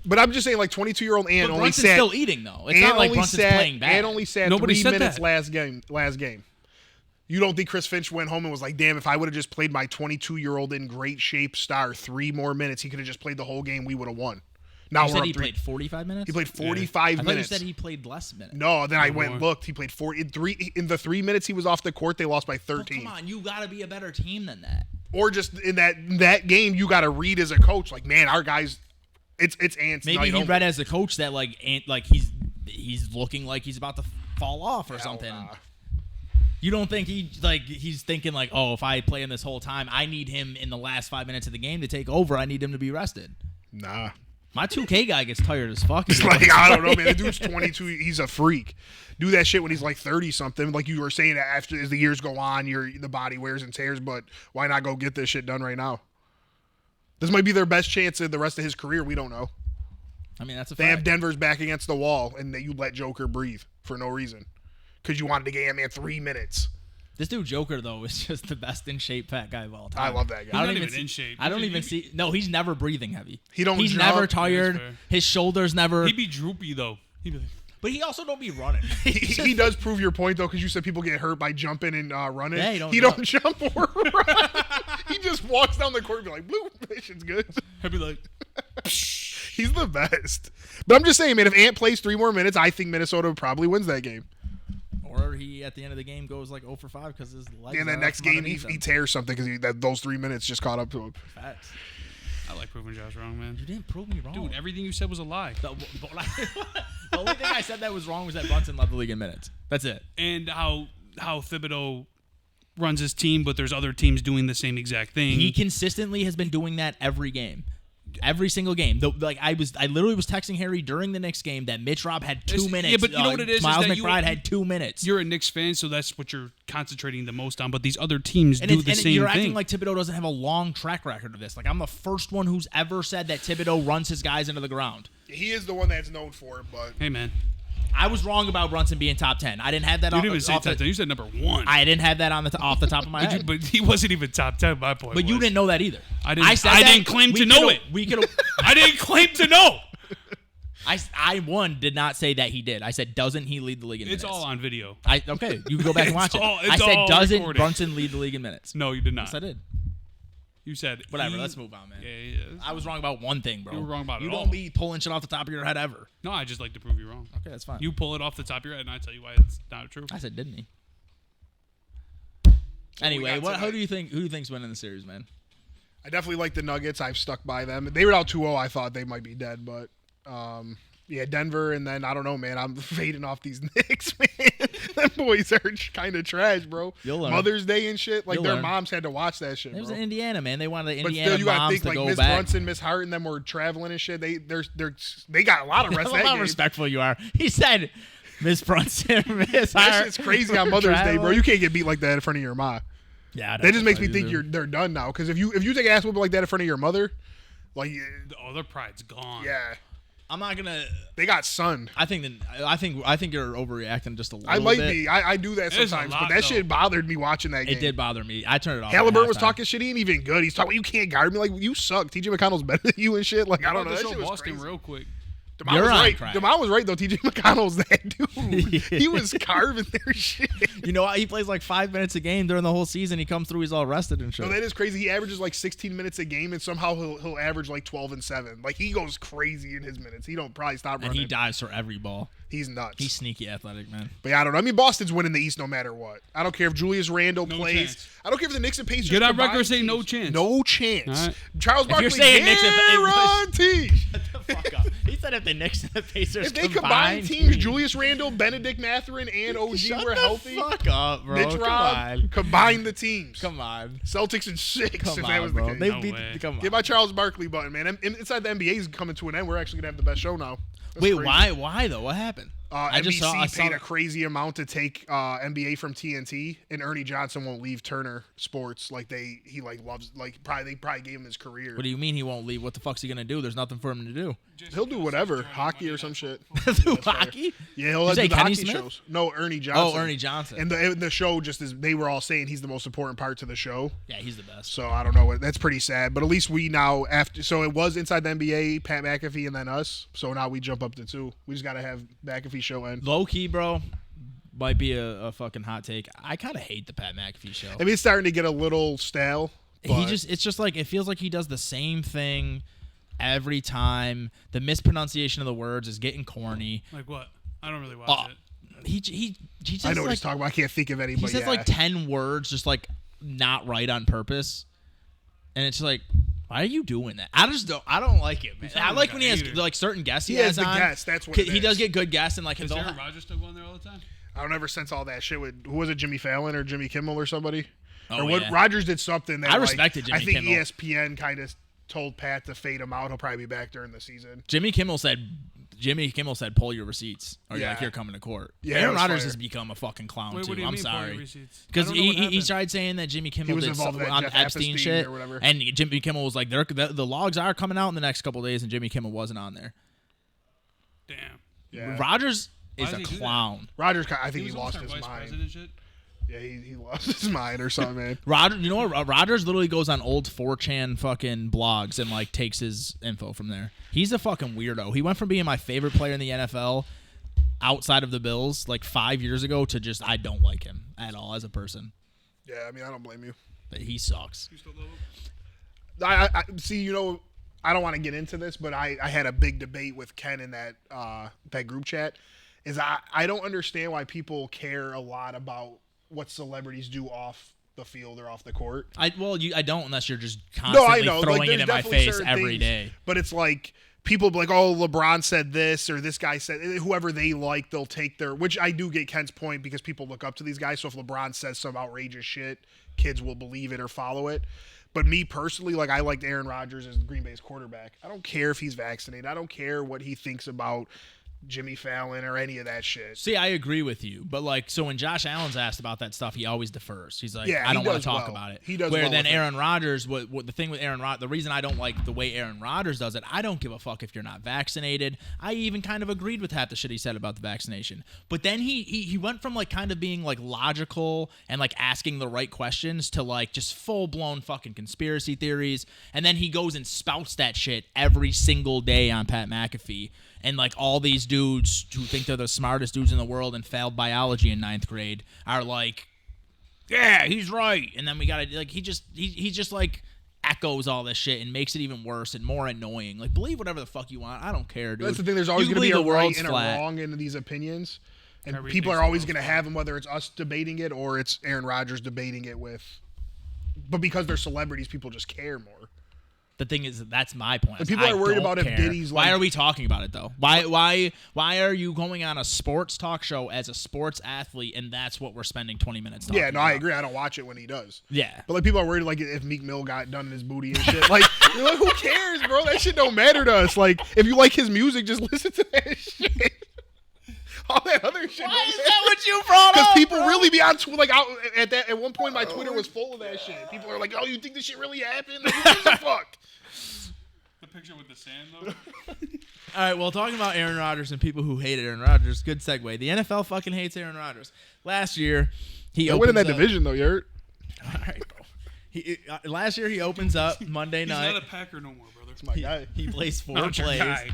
But I'm just saying, like 22-year-old Ant but only Brunson's sat. still eating though. It's Ant not like only Brunson's sat. playing bad. Ant only sat Nobody 3 said minutes that. last game. You don't think Chris Finch went home and was like, "Damn, if I would have just played my 22-year-old in great shape star 3 more minutes, he could have just played the whole game. We would have won." Now You we're said up he 3. played 45 minutes. He played 45 I thought you minutes. said he played less minutes. No, then I went and more. looked. He played 40 in the 3 minutes he was off the court. They lost by Oh, 13. come on, you got to be a better team than that. Or just in that game, you got to read as a coach, like, man, our guys, it's Ant's Maybe night he only. read as a coach that like he's looking like he's about to fall off or something. nah. You don't think he's thinking like, oh, if I play him this whole time, I need him in the last 5 minutes of the game to take over. I need him to be rested. Nah. My 2K guy gets tired as fuck. It's like, I don't know, man. The dude's 22. He's a freak. Do that shit when he's like 30 something. Like you were saying, after as the years go on, the body wears and tears. But why not go get this shit done right now? This might be their best chance in the rest of his career. We don't know. I mean, that's a They fact. have Denver's back against the wall, and you let Joker breathe for no reason because you wanted to get him in 3 minutes. This dude Joker though is just the best in shape fat guy of all time. I love that guy. I He's don't not even even see, in shape. I don't even see. No, he's never breathing heavy. He don't He's jump. never That's tired. fair. His shoulders never. He'd be droopy though. He'd be like, But he also don't be running. He does prove your point though, because you said people get hurt by jumping and running. Yeah, he he don't don't jump or run. He just walks down the court and be like, "Blue, this shit's good." I'd be like, He's the best. But I'm just saying, man, if Ant plays 3 more minutes, I think Minnesota probably wins that game. Or he at the end of the game goes like 0 for 5 because his legs. And then are next from game, underneath he him. tears something because those 3 minutes just caught up to him. Facts. I like proving Josh wrong, man. You didn't prove me wrong, Dude, everything you said was a lie. The only thing I said that was wrong was that Brunson led the league in minutes. That's it. And how Thibodeau runs his team, but there's other teams doing the same exact thing. He consistently has been doing that every game. Every single game. I literally was texting Harry during the Knicks game that Mitch Rob had 2 minutes. Yeah, but you know what it is? Miles is that McBride had 2 minutes. You're a Knicks fan, so that's what you're concentrating the most on. But these other teams And do the same you're thing. acting like Thibodeau doesn't have a long track record of this. Like I'm the first one who's ever said that Thibodeau runs his guys into the ground. He is the one that's known for it, but Hey, man. I was wrong about Brunson being top 10. I didn't have that You off, didn't even say off top the, 10. You said number 1. I didn't have that off the top of my But, head. but he wasn't even top 10, my point. But you was. didn't know that either. I didn't- said I that. didn't claim We to know could've- it. We could. I didn't claim to know. I did not say that he did. I said, doesn't he lead the league in It's minutes? all on video. Okay, you can go back and watch It's all- it. I it's said, all doesn't recorded. Brunson lead the league in minutes? No, you did not. Yes, I did. You said Whatever. Let's move on, man. Yeah. I was wrong about one thing, bro. You were wrong about it You all. don't be pulling shit off the top of your head ever. No, I just like to prove you wrong. Okay, that's fine. You pull it off the top of your head, and I tell you why it's not true. I said, didn't he? we Anyway, got tonight. who do you think's winning the series, man? I definitely like the Nuggets. I've stuck by them. They were out 2-0. I thought they might be dead, but yeah, Denver, and then I don't know, man. I'm fading off these Knicks, man. Them boys are kind of trash, bro. You'll learn. Mother's Day and shit. Like You'll their learn. moms had to watch that shit, It was bro. in Indiana, man. They wanted the But Indiana still, you gotta moms think to like go Miss back. Brunson, Miss Hart, and them were traveling and shit. They got a lot of I rest love that how game. respectful you are. He said, Miss Brunson, Miss That Hart. shit's crazy on Mother's Day, bro. You can't get beat like that in front of your ma. Yeah, That just makes me think they're done now. Because if you take ass whooping like that in front of your mother, like Oh, their pride's gone. yeah, I'm not gonna. they got sunned. I think you're overreacting just a little I might bit. be. I do that It is a sometimes, lot, but that though. shit bothered me watching that game. It did bother me. I turned it off. Halliburton was at halftime. talking shit. He ain't even good. He's talking, you can't guard me. Like, you suck. TJ McConnell's better than you and shit. Like, I don't know. That Show shit was Boston crazy. real quick. DeMond You're was on right. crack. DeMond was right, though. TJ McConnell's that dude. He was carving their shit. You know what? He plays like 5 minutes a game during the whole season. He comes through. He's all rested and shit. No, that is crazy. He averages like 16 minutes a game, and somehow he'll average like 12 and 7. Like, he goes crazy in his minutes. He don't probably stop running. and he dives for every ball. He's nuts. He's sneaky athletic, man. But yeah, I don't know. I mean, Boston's winning the East no matter what. I don't care if Julius Randle No plays. chance. I don't care if the Knicks and Pacers Get on combine record saying no teams. chance. No chance. All right. Charles Barkley, you're saying Knicks and- guarantee. Shut the fuck up. He said if the Knicks and the Pacers If they combine teams, Julius Randle, Benedict Mathurin, and OG Shut were the healthy, fuck up, bro. Mitch Come Rob, on. combine the teams. Come on. Celtics in 6, Come if on, that was bro. the case. They No beat. way. Come on. Get my Charles Barkley button, man. Inside the NBA is coming to an end. We're actually going to have the best show now. That's Wait, crazy. why? Why though? What happened? NBC paid a crazy amount to take NBA from TNT, and Ernie Johnson won't leave Turner Sports. Like he loves they probably gave him his career. What do you mean he won't leave? What the fuck's he gonna do? There's nothing for him to do. He'll do whatever, hockey or some shit. Do hockey? Yeah, he'll You do say the Kenny hockey Smith? shows. No, Ernie Johnson. Oh, Ernie Johnson. And the show just is. They were all saying he's the most important part to the show. Yeah, he's the best. So I don't know. That's pretty sad. But at least we now after. So it was Inside the NBA, Pat McAfee, and then us. So now we jump up to 2. We just gotta have McAfee show end. Low key, bro, might be a fucking hot take. I kind of hate the Pat McAfee show. I mean, it's starting to get a little stale. It's just like, it feels like he does the same thing every time. The mispronunciation of the words is getting corny. Like what? I don't really watch it. He just I know what like, he's talking about. I can't think of anybody. he says like 10 words just like not right on purpose, and it's like, why are you doing that? I don't like it, man. I sounds like like when a he has hater. like certain guests He he has has the on. guests, that's what it He does is. get good guests, and like Is they'll Aaron ha- Rodgers still going there all the time? I don't ever sense all that shit with who was it, Jimmy Fallon or Jimmy Kimmel or somebody. Oh, Or what? yeah. Rogers did something that I respected Jimmy I think Kimmel. ESPN kind of told Pat to fade him out. He'll probably be back during the season. Jimmy Kimmel said pull your receipts, or Yeah. like you're coming to court. Yeah, it Aaron was Rodgers fire. has become a fucking clown Wait, too. what do you I'm mean, pull your sorry. receipts? I Because don't know what he happened. tried saying that Jimmy Kimmel was did involved something in on Jeff Epstein Epstein shit, or whatever. and Jimmy Kimmel was like, the logs are coming out in the next couple of days, and Jimmy Kimmel wasn't on there. Damn. Yeah. Rodgers Why is does a he do that? clown. Rogers, I think he was lost almost his our vice mind. president shit. Yeah, he lost his mind or something, man. Rodgers, you know what? Rodgers literally goes on old 4chan fucking blogs and like takes his info from there. He's a fucking weirdo. He went from being my favorite player in the NFL outside of the Bills like 5 years ago to just I don't like him at all as a person. Yeah, I mean, I don't blame you. But he sucks. You still love him? I see. You know, I don't want to get into this, but I had a big debate with Ken in that group chat. Is I don't understand why people care a lot about what celebrities do off the field or off the court. I don't unless you're just No, constantly I know. throwing Like, it there's in my definitely face certain every things, day. But it's like people be like, oh, LeBron said this or this guy said, whoever they like, they'll take their. Which I do get Ken's point because people look up to these guys. So if LeBron says some outrageous shit, kids will believe it or follow it. But me personally, like I liked Aaron Rodgers as Green Bay's quarterback. I don't care if he's vaccinated. I don't care what he thinks about Jimmy Fallon or any of that shit. See, I agree with you, but like, so when Josh Allen's asked about that stuff, he always defers. He's like, Yeah, I he don't want does to talk well. about it. He does Where well then with it. Aaron Rodgers, what the thing with Aaron Rodgers, the reason I don't like the way Aaron Rodgers does it, I don't give a fuck if you're not vaccinated. I even kind of agreed with half the shit he said about the vaccination. But then he went from like kind of being like logical and like asking the right questions to like just full blown fucking conspiracy theories. And then he goes and spouts that shit every single day on Pat McAfee. And like all these dudes who think they're the smartest dudes in the world and failed biology in 9th grade are like, yeah, he's right. And then we gotta like he's just like echoes all this shit and makes it even worse and more annoying. Like, believe whatever the fuck you want. I don't care, dude. That's the thing. There's always You going to be believe a the right world's and flat. a wrong in these opinions. And Kyrie people thinks are the always world's going to have them, whether it's us debating it or it's Aaron Rodgers debating it with. But because they're celebrities, people just care more. The thing is, that's my point. And people I are worried don't about if care. Diddy's Why like- are we talking about it though? Why are you going on a sports talk show as a sports athlete, and that's what we're spending 20 minutes talking Yeah, no, about? I agree. I don't watch it when he does. Yeah. But like people are worried like if Meek Mill got done in his booty and shit. Like, you're like, who cares, bro? That shit don't matter to us. Like, if you like his music, just listen to that shit. All that other shit. Why is that what you brought up? Because people really be on Twitter. Like out at one point, my Twitter was full of that shit. People are like, "Oh, you think this shit really happened? Like, who gives a fuck?" The picture with the sand, though. All right, well, talking about Aaron Rodgers and people who hate Aaron Rodgers, good segue. The NFL fucking hates Aaron Rodgers. Last year, he They're winning opens that up, division though, you heard? All right, bro. Last year, he opens up Monday He's night. not a Packer no more, brother. My guy. He plays 4 Not your plays, guy.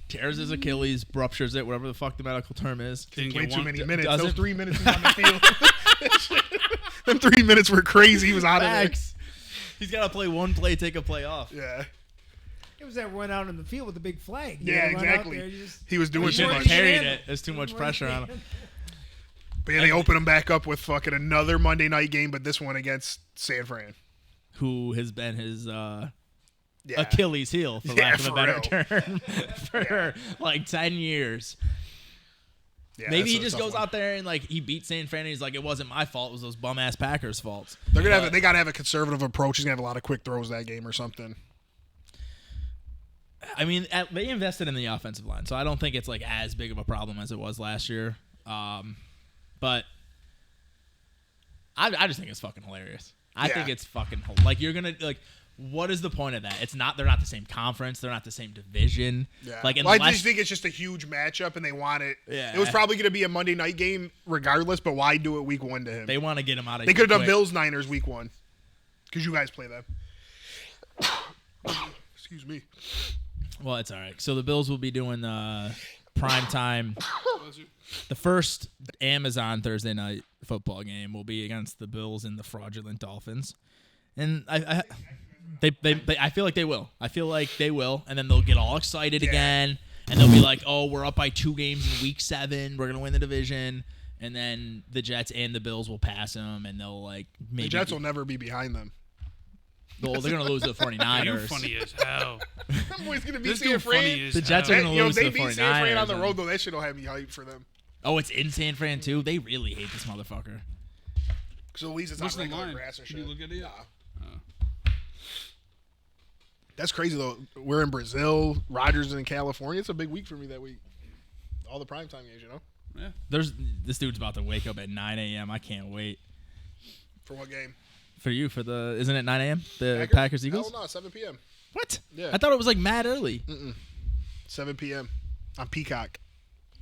tears his Achilles, ruptures it, whatever the fuck the medical term is. Didn't Way get too one. many minutes. does Those it? 3 minutes he was on the field. Them 3 minutes were crazy. He was out of there. Facts. He's got to play one play, take a play off. Yeah. It was that run out in the field with the big flag. You Yeah, gotta run out exactly. there, you just- He was doing He too shouldn't have much. carried handle. it. There's too much More pressure than on you him. But yeah, they open him back up with fucking another Monday night game, but this one against San Fran. Who has been his Yeah. Achilles heel, for Yeah, lack of a for better real. term, for like 10 years. Yeah, Maybe that's he a just tough goes one. out there and like he beats San Fran and he's like, it wasn't my fault, it was those bum ass Packers' faults. They're gonna have. They gotta have a conservative approach. He's gonna have a lot of quick throws that game or something. I mean, they invested in the offensive line, so I don't think it's like as big of a problem as it was last year. But I just think it's fucking hilarious. I Yeah. think it's fucking like you're gonna like. What is the point of that? It's not. They're not the same conference. They're not the same division. Yeah. Like Well, I unless just think it's just a huge matchup, and they want it. Yeah. It was probably going to be a Monday night game regardless, but why do it week 1 to him? they want to get him out of. They here could have done quick. Bills Niners week 1 because you guys play them. Excuse me. Well, it's all right. So the Bills will be doing prime time. The first Amazon Thursday night football game will be against the Bills and the fraudulent Dolphins, and I feel like they will. I feel like they will, and then they'll get all excited again, and they'll be like, "Oh, we're up by 2 games in week 7. We're gonna win the division." And then the Jets and the Bills will pass them, and they'll like maybe The Jets will never be behind them. well, they're gonna lose to the 49ers. You funny as hell. That boy's going to be This San dude Fran. funny as The Jets hell. are gonna Yo, lose they to the beat San Fran on the 49ers, road, though. That shit will have me hyped for them. Oh, it's in San Fran too. They really hate this motherfucker. Because at least it's What's not the regular line? grass or Can shit. you look at it? Nah. That's crazy, though. We're in Brazil. Rodgers is in California. It's a big week for me that week. All the primetime games, you know? Yeah. There's this dude's about to wake up at 9 a.m. I can't wait For what game? for you for the. Isn't it 9 a.m. the Packers Eagles? Hell no, 7 p.m. What? Yeah. I thought it was like mad early. 7 p.m. on Peacock.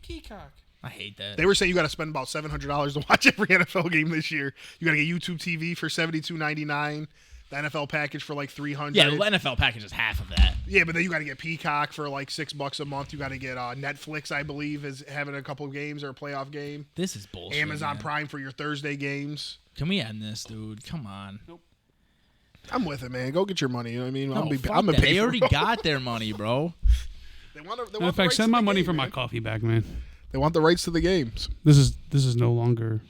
Peacock. I hate that. They were saying you got to spend about $700 to watch every NFL game this year. You got to get YouTube TV for $72.99. The NFL package for like $300. yeah, the NFL package is half of that. Yeah, but then you got to get Peacock for like $6 a month. You got to get Netflix, I believe, is having a couple of games or a playoff game. This is bullshit. Amazon man. Prime for your Thursday games. Can we end this, dude? Come on. I'm with it, man. Go get your money. You know what I mean? No, I'm fuck gonna that. pay They for already it. got their money, bro. They want to. Matter of fact, send my money for my coffee back, man. They want the rights to the games. This is no longer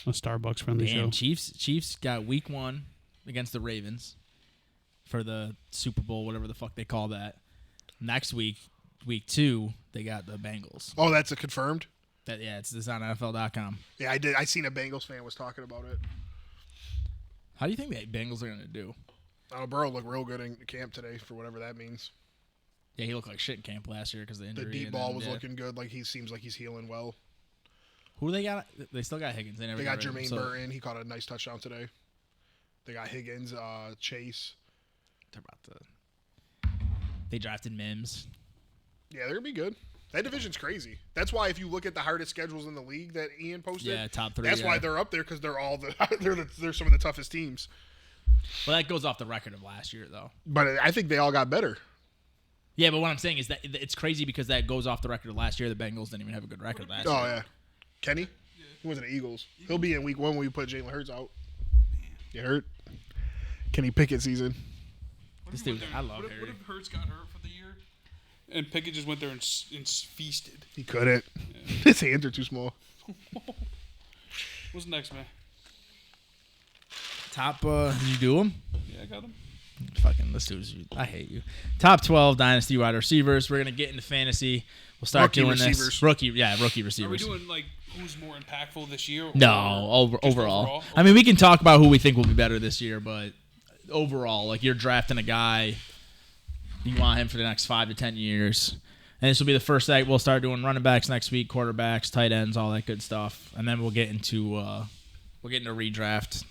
a Starbucks friendly show. Damn, Chiefs got week 1 against the Ravens for the Super Bowl, whatever the fuck they call that. Next week 2, they got the Bengals. Oh, that's a confirmed. It's on NFL.com. Yeah, I did. I seen a Bengals fan was talking about it. How do you think the Bengals are gonna do? Burrow looked real good in camp today for whatever that means. Yeah, he looked like shit in camp last year because of the The injury. deep and ball then, was yeah. looking good. Like he seems like he's healing well. Who do they got? They still got Higgins. They never They got rid of him, Jermaine so Burton. He caught a nice touchdown today. They got Higgins, Chase. They're about to. They drafted Mims. Yeah, they're gonna be good. That division's crazy. That's why if you look at the hardest schedules in the league that Ian posted, Yeah, top 3. that's yeah. why they're up there because they're all they're some of the toughest teams. Well, that goes off the record of last year, though. But I think they all got better. Yeah, but what I'm saying is that it's crazy because that goes off the record of last year. The Bengals didn't even have a good record last year. Oh yeah, Kenny. He wasn't the Eagles. He'll be in week 1 when we put Jalen Hurts out. You hurt? Kenny Pickett season. This dude, I love Harry. What if Hurts got hurt for the year, and Pickett just went there and feasted? He couldn't. His hands are too small. What's next, man? Top, you do them? Yeah, I got him. Fucking, this dude's, I hate you. Top 12 dynasty wide receivers. We're gonna get into fantasy. We'll start Rookie doing receivers. this. Rookie Are we receivers. doing like who's more impactful this year? No, just overall. I mean, we can talk about who we think will be better this year, but overall, like you're drafting a guy, you want him for the next 5 to 10 years. And this will be the first night we'll start doing running backs next week, quarterbacks, tight ends, all that good stuff. And then we'll get into redraft.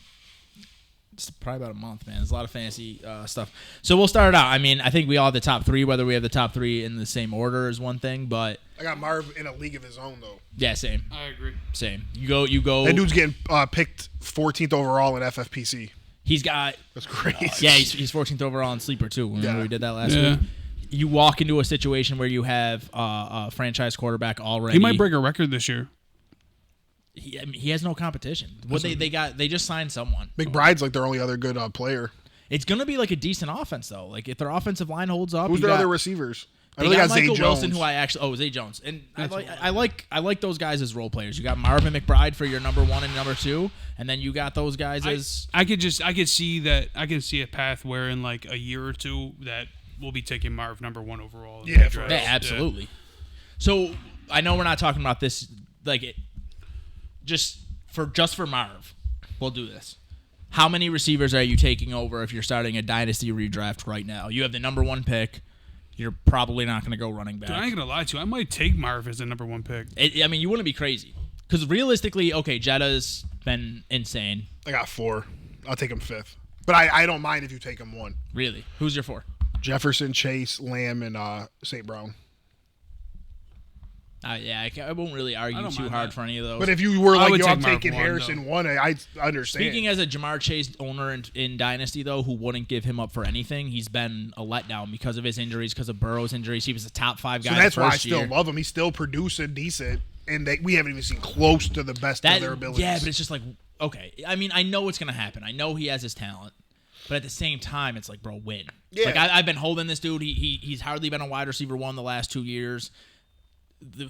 It's probably about a month, man. There's a lot of fantasy stuff. So we'll start it out. I mean, I think we all have the top 3. Whether we have the top 3 in the same order is one thing, but I got Marv in a league of his own, though. yeah, same. I agree. Same. You go. That dude's getting picked 14th overall in FFPC. He's got That's crazy. yeah, he's 14th overall in sleeper too. Remember Yeah. we did that last Yeah. week. You walk into a situation where you have a franchise quarterback already. He might break a record this year. I mean, he has no competition. What they just signed someone. McBride's like their only other good player. It's gonna be like a decent offense though. Like if their offensive line holds up. Who's you their got- other receivers? I They know got Zay Michael Jones. Wilson, who I actually Zay Jones, and I like those guys as role players. You got Marvin McBride for your number 1 and number 2, and then you got those guys as I could see a path where in like a year or two that we'll be taking Marv number 1 overall. in Yeah, the for draft. yeah, absolutely. So I know we're not talking about this like it, just for Marv. We'll do this. How many receivers are you taking over if you're starting a dynasty redraft right now? You have the number 1 pick. You're probably not going to go running back. Dude, I ain't gonna lie to you. I might take Marv as the number 1 pick. I mean, you wouldn't be crazy. Because realistically, okay, Jetta's been insane. I got 4. I'll take him 5th. But I don't mind if you take him 1. Really. Who's your 4? Jefferson, Chase, Lamb, and St. Brown. Yeah, I won't really argue don't too mind hard that. for any of those. But if you were like, would yo, I'm take Marv taking 1, Harrison 1, I understand. Speaking as a Jamar Chase owner in Dynasty, though, who wouldn't give him up for anything, he's been a letdown because of his injuries, because of Burrow's injuries. He was a top 5 guy so that's the why I first still year. love him. He's still producing decent, and we haven't even seen close to the best of their abilities. Yeah, but it's just like, okay. I mean, I know what's going to happen. I know he has his talent. But at the same time, it's like, bro, win. Yeah. Like, I've been holding this dude. He's hardly been a wide receiver 1 the last 2 years.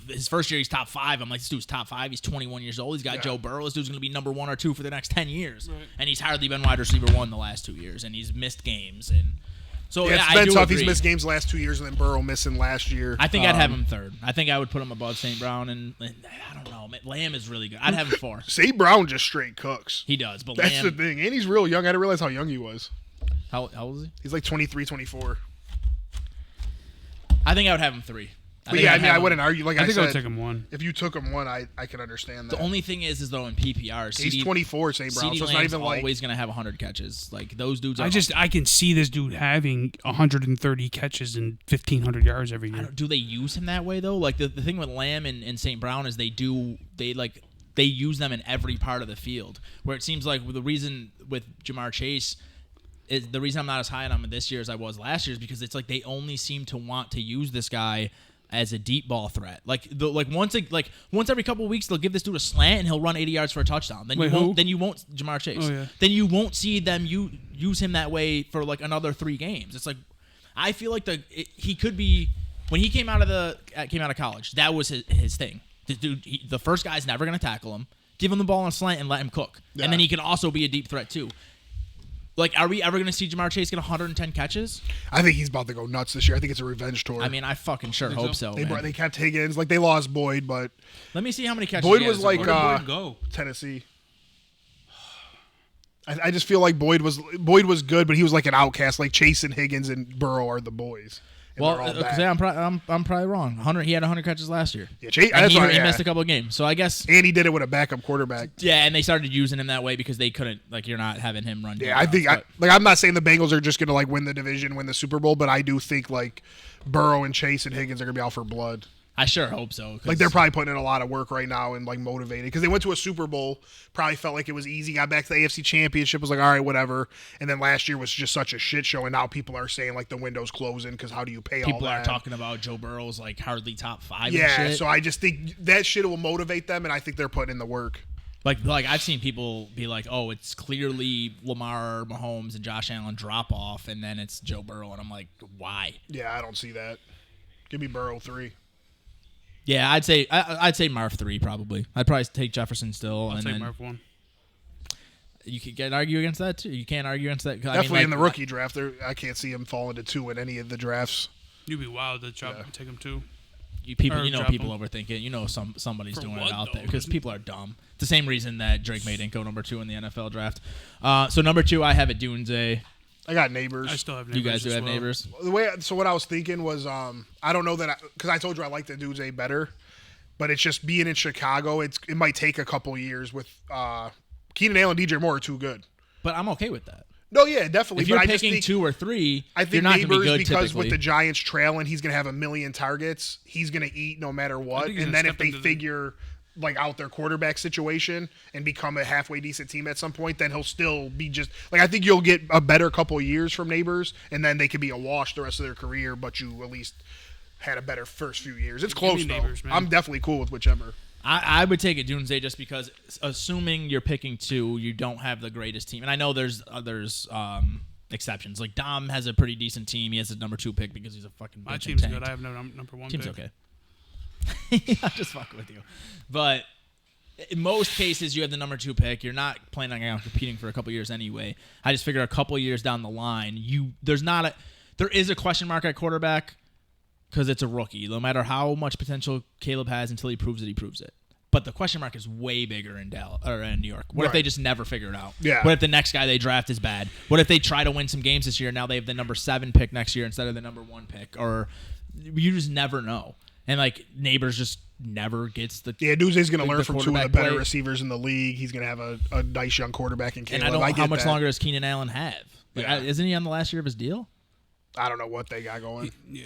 His first year, he's top 5. I'm like, this dude's top 5. He's 21 years old. He's got Joe Burrow. This dude's going to be number 1 or 2 for the next 10 years. Right. And he's hardly been wide receiver 1 the last 2 years. And he's missed games. And so, It's I been do tough. agree. He's missed games the last 2 years, and then Burrow missing last year. I think I'd have him 3rd. I think I would put him above St. Brown. And I don't know. Lamb is really good. I'd have him 4. St. Brown just straight cooks. He does. But That's the Lamb, thing. And he's real young. I didn't realize how young he was. how old is he? He's like 23, 24. I think I would have him 3. But yeah, I mean, I wouldn't argue. Like I I think I would said, take him 1. if you took him 1, I can understand that. The only thing is though in PPR, He's 24, St. Brown, CD so it's not Lamb's even like always going to have 100 catches. Like those dudes are I can see this dude having 130 catches and 1,500 yards every year. do they use him that way though? Like the thing with Lamb and St. Brown is they use them in every part of the field. Where it seems like the reason with Jamar Chase is the reason I'm not as high on him this year as I was last year is because it's like they only seem to want to use this guy as a deep ball threat. Like once every couple of weeks they'll give this dude a slant and he'll run 80 yards for a touchdown. Then Wait, you won't Jamar Chase. Oh, yeah. Then you won't see them use him that way for like another 3 games. It's like I feel like he could be when he came out of college. That was his thing. The dude, the first guy's never going to tackle him. Give him the ball on a slant and let him cook. Yeah. And then he can also be a deep threat too. Like, are we ever going to see Jamar Chase get 110 catches? I think he's about to go nuts this year. I think it's a revenge tour. I mean, I fucking sure hope so. They kept Higgins. Like, they lost Boyd, but Let me see how many catches Boyd he was has. like Where did Boyd go? Tennessee. I just feel like Boyd was good, but he was like an outcast. Like Chase and Higgins and Burrow are the boys. And they're all back. I'm probably wrong. He had 100 catches last year. Yeah, Chase, And that's he, why, he yeah. missed a couple of games. So I guess And he did it with a backup quarterback. yeah, and they started using him that way because they couldn't you're not having him run. Yeah, I think I'm not saying the Bengals are just gonna like win the division, win the Super Bowl, but I do think like Burrow and Chase and Higgins are gonna be out for blood. I sure hope so. 'Cause Like they're probably putting in a lot of work right now and like motivated because they went to a Super Bowl, probably felt like it was easy, got back to the AFC Championship, was like all right, whatever. And then last year was just such a shit show, and now people are saying like the window's closing because how do you pay all people that? are talking about Joe Burrow's like hardly top 5. Yeah, and shit. so I just think that shit will motivate them, and I think they're putting in the work. Like I've seen people be like, oh, it's clearly Lamar, Mahomes, and Josh Allen drop off, and then it's Joe Burrow, and I'm like, why? Yeah, I don't see that. Give me Burrow 3. Yeah, I'd say Marv 3 probably. I'd probably take Jefferson still. I'll and take then Marv 1. You can't argue against that too. You can't argue against that. Definitely in the rookie draft, I can't see him falling to 2 in any of the drafts. You'd be wild to take him 2. People drop overthink it. You know somebody's For doing what, it out though? there because people are dumb. It's the same reason that Drake May didn't go number 2 in the NFL draft. So number 2, I have a Dunze. I got Neighbors. I still have Neighbors. You guys do as have well. Neighbors. So what I was thinking was, I don't know that because I told you I like the Dunze better, but it's just being in Chicago. It might take a couple years with Keenan Allen, DJ Moore are too good. But I'm okay with that. No, yeah, definitely. If you're but I just picking think, 2 or 3, I think you're not going to be Neighbors good because typically. with the Giants trailing, he's going to have a million targets. He's going to eat no matter what. think he's And gonna then if step they into the- figure like out their quarterback situation and become a halfway decent team at some point, then he'll still be just like I think you'll get a better couple of years from Neighbors, and then they could be a wash the rest of their career. But you at least had a better first few years. It's Give me close though. Neighbors, man. I'm definitely cool with whichever. I would take a Dunze just because, assuming you're picking 2, you don't have the greatest team. And I know there's exceptions. Like Dom has a pretty decent team. He has a number 2 pick because he's a fucking My bitch team's and good. tanked. I have no number 1 Team's pick. okay. I'm just fucking with you. But in most cases, you have the number 2 pick. You're not planning on competing for a couple years anyway. I just figure a couple years down the line, there is a question mark at quarterback because it's a rookie. No matter how much potential Caleb has until he proves it. But the question mark is way bigger in Dallas or in New York. What if they just never figure it out? Yeah. What if the next guy they draft is bad? What if they try to win some games this year and now they have the number 7 pick next year instead of the number 1 pick? Or you just never know. And like Neighbors just never gets the Dunze's going to learn from 2 of the quarterback better play. receivers in the league. He's going to have a nice young quarterback in Caleb. And I don't know get how much that. longer does Keenan Allen have? Like, Yeah. isn't he on the last year of his deal? I don't know what they got going. Yeah,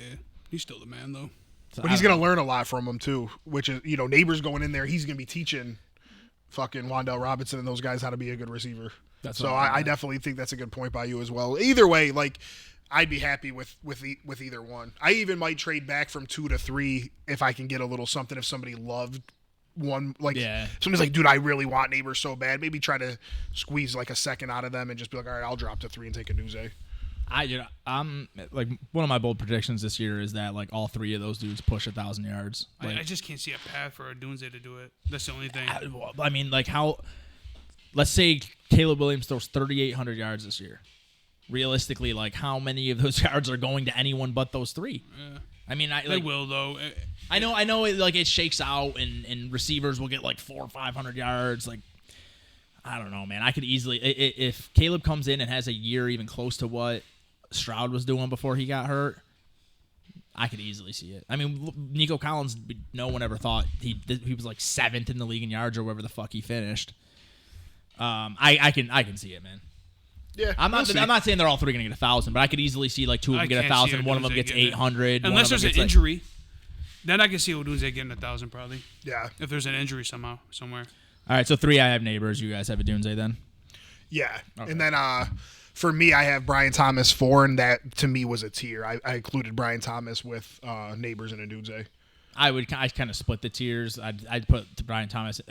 he's still the man though. So But I he's don't going to know. learn a lot from him, too, which is, Neighbors going in there, he's going to be teaching fucking Wan'Dale Robinson and those guys how to be a good receiver. That's So what I'm I at. definitely think that's a good point by you as well. Either way, like, I'd be happy with either one. I even might trade back from 2 to 3 if I can get a little something if somebody loved one. Like, Yeah. somebody's like, dude, I really want Neighbors so bad. Maybe try to squeeze like a second out of them and just be like, all right, I'll drop to 3 and take a Dunze. I'm like one of my bold predictions this year is that like all 3 of those dudes push 1,000 yards. Like, I just can't see a path for a Dunze to do it. That's the only thing. I mean, like how? Let's say Caleb Williams throws 3,800 yards this year. Realistically, like how many of those yards are going to anyone but those 3? Yeah. I mean, They will though. I know. It shakes out, and receivers will get like 400 or 500 yards. Like, I don't know, man. I could easily if Caleb comes in and has a year even close to what Stroud was doing before he got hurt, I could easily see it. I mean, Nico Collins, no one ever thought he was like 7th in the league in yards or wherever the fuck he finished. I can see it, man. Yeah, I'm we'll see. not saying they're all 3 going to get 1,000, but I could easily see like 2 of them I get can't see 1,000, one of them Odunze gets getting it. 800. Unless one of there's them an gets, injury, then I can see Odunze getting 1,000 probably. Yeah. If there's an injury somewhere. All right, so 3 I have Neighbors. You guys have a Dunze then? Yeah. Okay. And then for me, I have Brian Thomas 4, and that to me was a tier. I included Brian Thomas with Neighbors and a Dunze. I kind of split the tiers. I'd put Brian Thomas.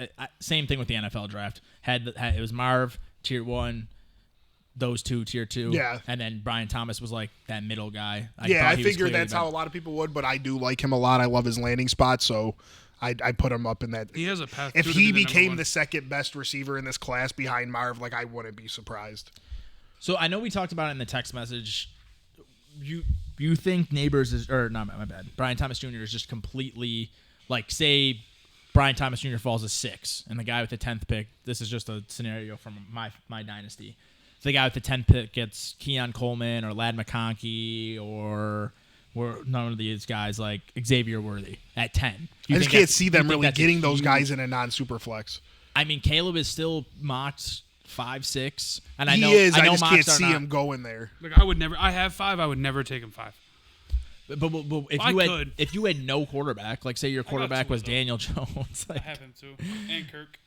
Same thing with the NFL draft. It was Marv tier 1, those 2 tier 2. Yeah. And then Brian Thomas was like that middle guy. I thought he was figured clearly that's how a better. lot of people would, but I do like him a lot. I love his landing spot, so I put him up in that. He has a path. If to he be became number the second best receiver in this class behind Marv, like I wouldn't be surprised. So I know we talked about it in the text message. You think Neighbors is or not? My bad. Brian Thomas Jr. is just completely like say Brian Thomas Jr. falls to 6, and the guy with the 10th pick. This is just a scenario from my dynasty. If the guy with the 10th pick gets Keon Coleman or Ladd McConkey or none of these guys like Xavier Worthy at 10. I just can't see them really getting those guys in a non-super flex. I mean, Caleb is still mocked 5'6", and I He know is. I I know just mocks can't are see not- him going there. Like I would never. I have 5. I would never take him 5. But if you had no quarterback, like say your got quarterback 2 was of them. Daniel Jones, I like have him too, and Kirk.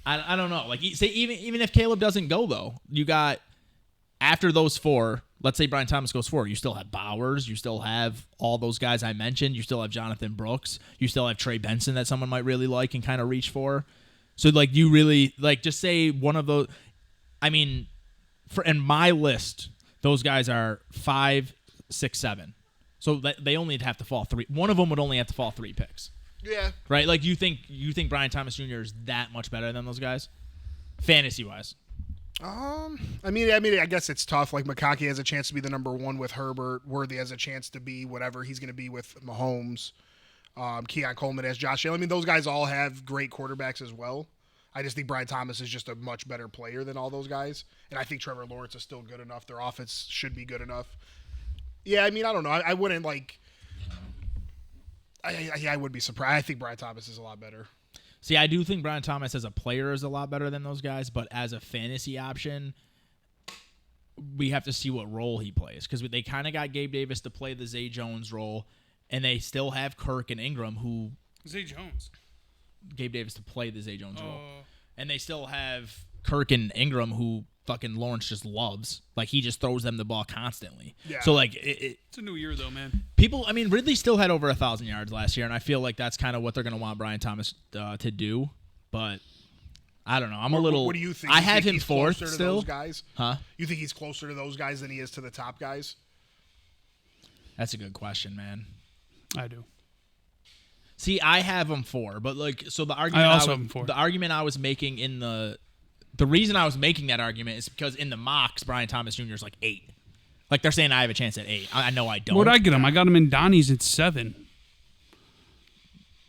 I don't know. Like say even if Caleb doesn't go though, you got after those 4. Let's say Brian Thomas goes 4. You still have Bowers. You still have all those guys I mentioned. You still have Jonathan Brooks. You still have Trey Benson that someone might really like and kind of reach for. So like you really like just say one of those. I mean, in my list, those guys are 5, 6, 7. So they only have to fall 3. One of them would only have to fall 3 picks. Yeah. Right? Like you think Brian Thomas Jr. is that much better than those guys, fantasy wise? I mean, I guess it's tough. Like McConkey has a chance to be the number 1 with Herbert. Worthy has a chance to be whatever he's going to be with Mahomes. Keon Coleman has Josh Allen. I mean, those guys all have great quarterbacks as well. I just think Brian Thomas is just a much better player than all those guys. And I think Trevor Lawrence is still good enough. Their offense should be good enough. Yeah, I mean, I don't know. I wouldn't like. I would be surprised. I think Brian Thomas is a lot better. See, I do think Brian Thomas as a player is a lot better than those guys, but as a fantasy option, we have to see what role he plays because they kind of got Gabe Davis to play the Zay Jones role, and they still have Kirk and Ingram who Zay Jones. Gabe Davis to play the Zay Jones role, and they still have Kirk and Ingram who fucking Lawrence just loves. Like he just throws them the ball constantly. Yeah. So like it's a new year though, man. People, I mean, Ridley still had over 1,000 yards last year, and I feel like that's kind of what they're going to want Brian Thomas to do. But I don't know. I'm a little. What do you think? I You have think him he's fourth closer to still. those guys? Huh? You think he's closer to those guys than he is to the top guys? That's a good question, man. I do. See, I have him 4, but like, so the I argument also have him 4. the argument I was making in the reason I was making that argument is because in the mocks, Brian Thomas Jr. is like 8. Like they're saying I have a chance at 8. I know I don't. Where'd I get him? I got him in Donnie's at 7.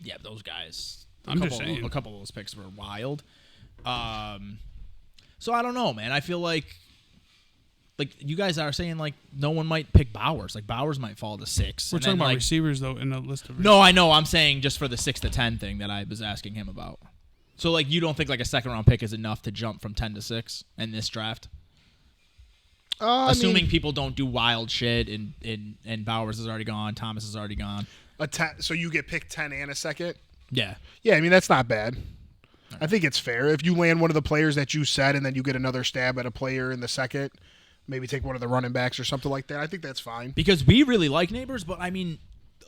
Yeah, those guys. I'm just saying. A couple of those picks were wild. So I don't know, man. I feel like you guys are saying like no one might pick Bowers. Like Bowers might fall to 6. We're and talking then, about like, receivers though in the list of. No, I know. I'm saying just for the 6 to 10 thing that I was asking him about. So like you don't think like a second round pick is enough to jump from 10 to 6 in this draft? Assuming people don't do wild shit and Bowers is already gone, Thomas is already gone. So you get picked 10 and a second? Yeah. Yeah, I mean, that's not bad. I think it's fair. If you land one of the players that you said and then you get another stab at a player in the second, maybe take one of the running backs or something like that, I think that's fine. Because we really like Neighbors, but I mean,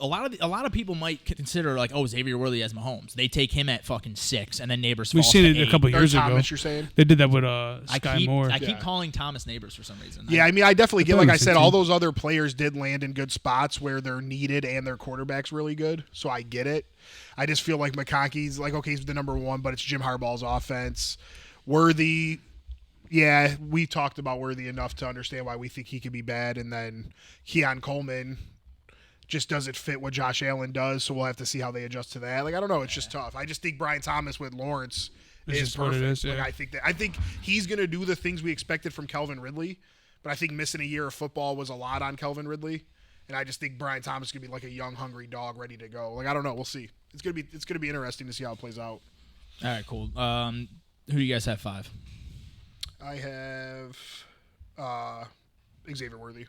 a lot of people might consider like, oh, Xavier Worthy as Mahomes. They take him at fucking 6, and then Neighbors. We've falls seen to it 8. a couple years ago. Thomas, you're saying? They did that with Sky Moore. I keep calling Thomas Neighbors for some reason. Yeah, I mean, I definitely get, like I said, 16. all those other players did land in good spots where they're needed and their quarterback's really good, so I get it. I just feel like McConkey's like, okay, he's the number 1, but it's Jim Harbaugh's offense. Worthy, yeah, we talked about Worthy enough to understand why we think he could be bad, and then Keon Coleman just doesn't fit what Josh Allen does, so we'll have to see how they adjust to that. Like, I don't know, it's just tough. I just think Brian Thomas with Lawrence is what it perfect. is, yeah. Like, I think he's going to do the things we expected from Calvin Ridley, but I think missing a year of football was a lot on Calvin Ridley, and I just think Brian Thomas is going to be like a young, hungry dog ready to go. Like, I don't know, we'll see. It's gonna be interesting to see how it plays out. All right, cool. Who do you guys have 5? I have Xavier Worthy.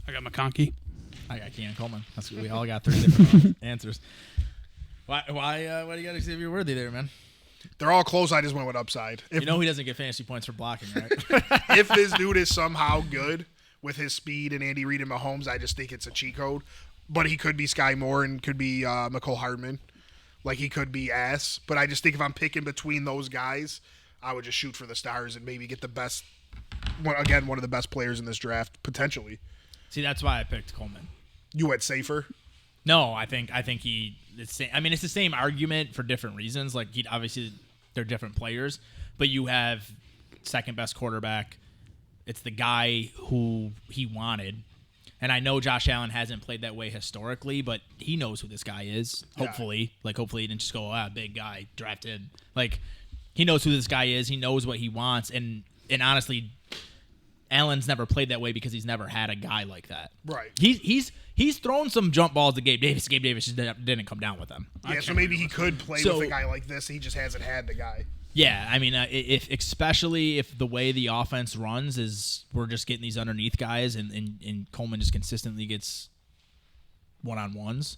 I got McConkey. I got Keon Coleman. That's we all got 3 different answers. Why do you got Xavier Worthy there, man? They're all close. I just went with upside. You know he doesn't get fantasy points for blocking, right? If this dude is somehow good with his speed and Andy Reid and Mahomes, I just think it's a cheat code. But he could be Sky Moore and could be McCole Hardman. Like he could be ass. But I just think if I'm picking between those guys, I would just shoot for the stars and maybe get the best. One of the best players in this draft potentially. See, that's why I picked Coleman. You went safer. No, I think he. It's the same argument for different reasons. Like he obviously they're different players, but you have second best quarterback. It's the guy who he wanted, and I know Josh Allen hasn't played that way historically, but he knows who this guy is. Hopefully, hopefully he didn't just go, big guy drafted. Like he knows who this guy is. He knows what he wants, and honestly, Allen's never played that way because he's never had a guy like that. Right. He's thrown some jump balls to Gabe Davis. Gabe Davis just didn't come down with them. Yeah, so maybe he could play with a guy like this. He just hasn't had the guy. Yeah, I mean, especially if the way the offense runs is we're just getting these underneath guys and Coleman just consistently gets one-on-ones.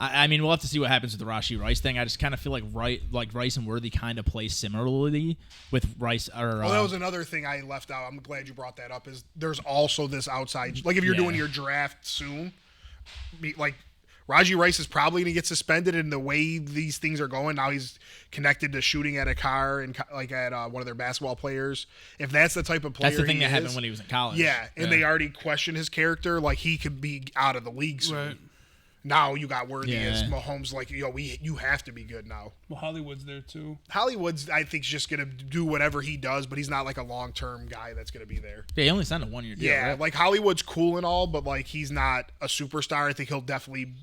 I mean, we'll have to see what happens with the Rashee Rice thing. I just kind of feel like Rice and Worthy kind of play similarly with Rice. That was another thing I left out. I'm glad you brought that up. Is there's also this outside, like if you're doing your draft soon, like Raji Rice is probably going to get suspended, and the way these things are going now, he's connected to shooting at a car and like at one of their basketball players. If that's the type of player, That's the thing he that is, happened when he was in college. Yeah, and they already questioned his character. Like he could be out of the league soon. Right. Now you got Worthy as Yeah. Mahomes. Like you have to be good now. Well, Hollywood's there too. Hollywood's I think is just gonna do whatever he does, but he's not like a long term guy that's gonna be there. Yeah, he only signed a 1-year deal. Yeah, right? like Hollywood's cool and all, but like he's not a superstar. I think he'll definitely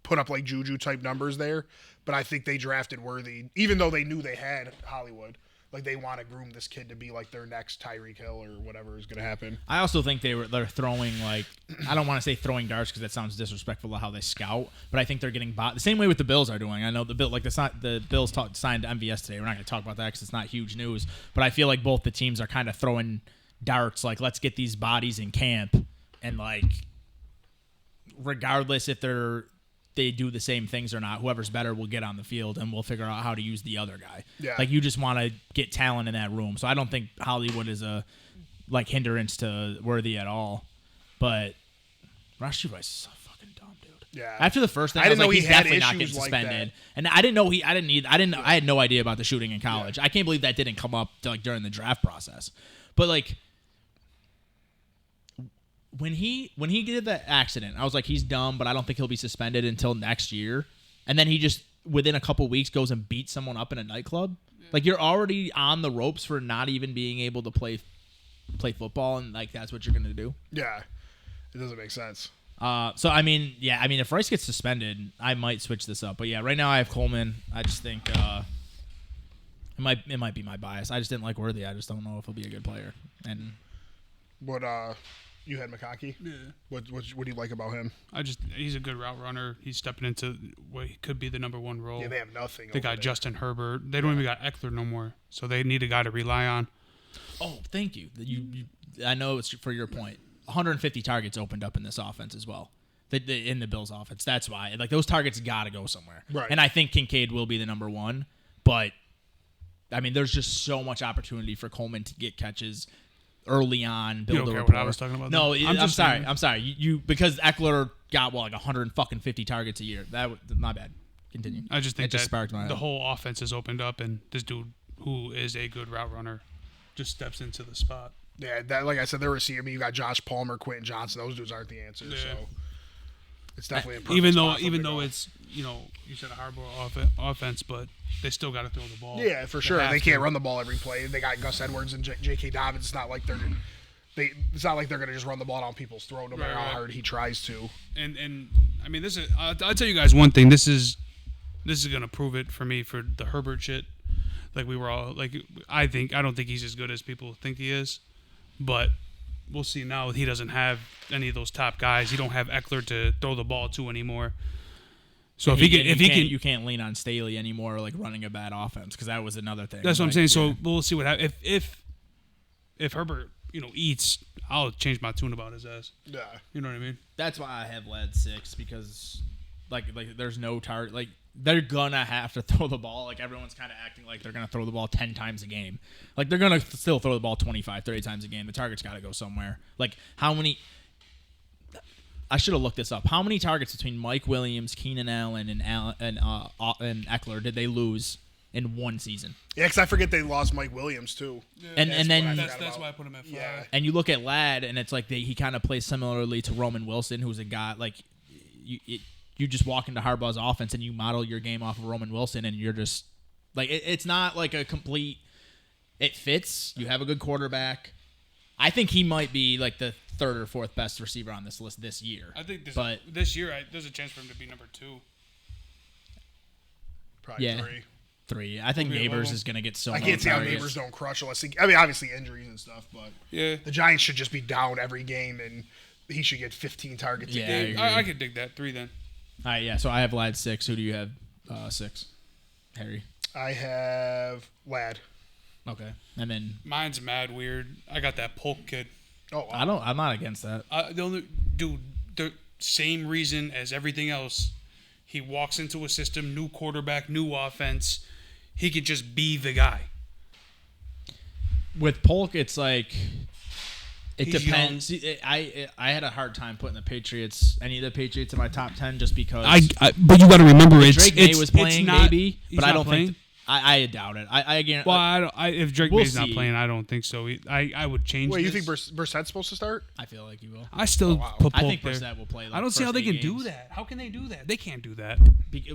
put up like Juju type numbers there. But I think they drafted Worthy, even though they knew they had Hollywood. Like they want to groom this kid to be like their next Tyreek Hill or whatever is gonna happen. I also think they're throwing like I don't want to say throwing darts because that sounds disrespectful to how they scout, but I think they're getting bought the same way with the Bills are doing. I know the Bills signed MVS today. We're not going to talk about that because it's not huge news, but I feel like both the teams are kind of throwing darts. Like let's get these bodies in camp, and like regardless if they do the same things or not, whoever's better will get on the field and we'll figure out how to use the other guy. Yeah. Like you just want to get talent in that room. So I don't think Hollywood is a like hindrance to Worthy at all. But Rashi Rice is so fucking dumb, dude. Yeah. After the first thing, I I was didn't know like, he he's had definitely not getting issues like suspended. that. And I had no idea about the shooting in college. I can't believe that didn't come up like during the draft process. But like when he did that accident, I was like, he's dumb, but I don't think he'll be suspended until next year. And then he just within a couple weeks goes and beats someone up in a nightclub. Like you're already on the ropes for not even being able to play football, and like that's what you're gonna do. Yeah, it doesn't make sense. So I mean, if Rice gets suspended, I might switch this up. But yeah, right now I have Coleman. I just think it might be my bias. I just didn't like Worthy. I just don't know if he'll be a good player. And What you had McConkey? Yeah. What do you like about him? He's a good route runner. He's stepping into what could be the number one role. Yeah, they have nothing. They over got there. Justin Herbert. They don't even got Eckler no more. So they need a guy to rely on. oh, thank you. I know it's for your point. 150 targets opened up in this offense as well. In the Bills offense. That's why. Like those targets got to go somewhere. Right. And I think Kincaid will be the number one, but I mean, there's just so much opportunity for Coleman to get catches early on. Build You don't a care rapport. what I was talking about? No, then? I'm just sorry. saying. I'm sorry. You because Eckler got like 150 targets a year. My bad. Continue. I just think it just that sparked my the whole offense has opened up, and this dude, who is a good route runner, just steps into the spot. Yeah, that like I said, they're receiver. I mean, you got Josh Palmer, Quentin Johnson. Those dudes aren't the answer. Yeah. So it's definitely a perfect Even spot for though him to go. it's you said a hardball offense, but they still got to throw the ball. Yeah, for sure. have They to. can't run the ball every play. They got Gus Edwards and J.K. Dobbins. It's not like they're going to just run the ball down people's throat no matter Right, how right. hard he tries to. And I mean, this is I'll tell you guys one thing. This is gonna prove it for me for the Herbert shit. Like we were all like, I don't think he's as good as people think he is, but we'll see now. He doesn't have any of those top guys. He don't have Eckler to throw the ball to anymore. So you can't lean on Staley anymore, like running a bad offense, because that was another thing. that's what I'm Like, saying. So yeah. we'll see what happens. If Herbert eats, I'll change my tune about his ass. Yeah. You know what I mean? That's why I have led 6 because, like there's no target. Like they're gonna have to throw the ball. Like everyone's kind of acting like they're gonna throw the ball 10 times a game. Like they're gonna still throw the ball 25, 30 times a game. The target's got to go somewhere. Like how many? I should have looked this up. How many targets between Mike Williams, Keenan Allen, and Eckler did they lose in one season? Yeah, because I forget they lost Mike Williams too. And then what I That's forgot that's about. why I put him at 5. Yeah. And you look at Ladd, and it's like he kind of plays similarly to Roman Wilson, who's a guy like you just walk into Harbaugh's offense and you model your game off of Roman Wilson, and you're just like it's not like a complete. It fits. You have a good quarterback. I think he might be like the 3rd or 4th best receiver on this list this year. I think But- this year there's a chance for him to be number 2. Probably Yeah. 3. 3. I think Maybe Neighbors level. is going to get so I many can't see how targets. neighbors don't crush unless I mean, obviously injuries and stuff, but Yeah. the Giants should just be down every game and he should get 15 targets Yeah. a I game. agree. I could dig that. 3 then. All right, yeah. So I have Ladd 6. Who do you have 6? Harry. I have Ladd. Okay. And then Mine's mad weird. I got that Polk kid. Oh, wow. I'm not against that. The same reason as everything else. He walks into a system, new quarterback, new offense. He could just be the guy. With Polk, it's like It He's depends. See, I had a hard time putting any of the Patriots in my top 10 just because. But you got to remember, Drake May was playing, maybe, but I don't playing? think. I doubt it. I guarantee. Well, if Drake We'll May's not see. playing, I don't think so. I would change. Wait, you this. think Brissett's supposed to start? I feel like you will. I still wow. put I Polk think there. Brissett will play. Like, I don't see how first they 8 can do games. that. How can they do that? They can't do that.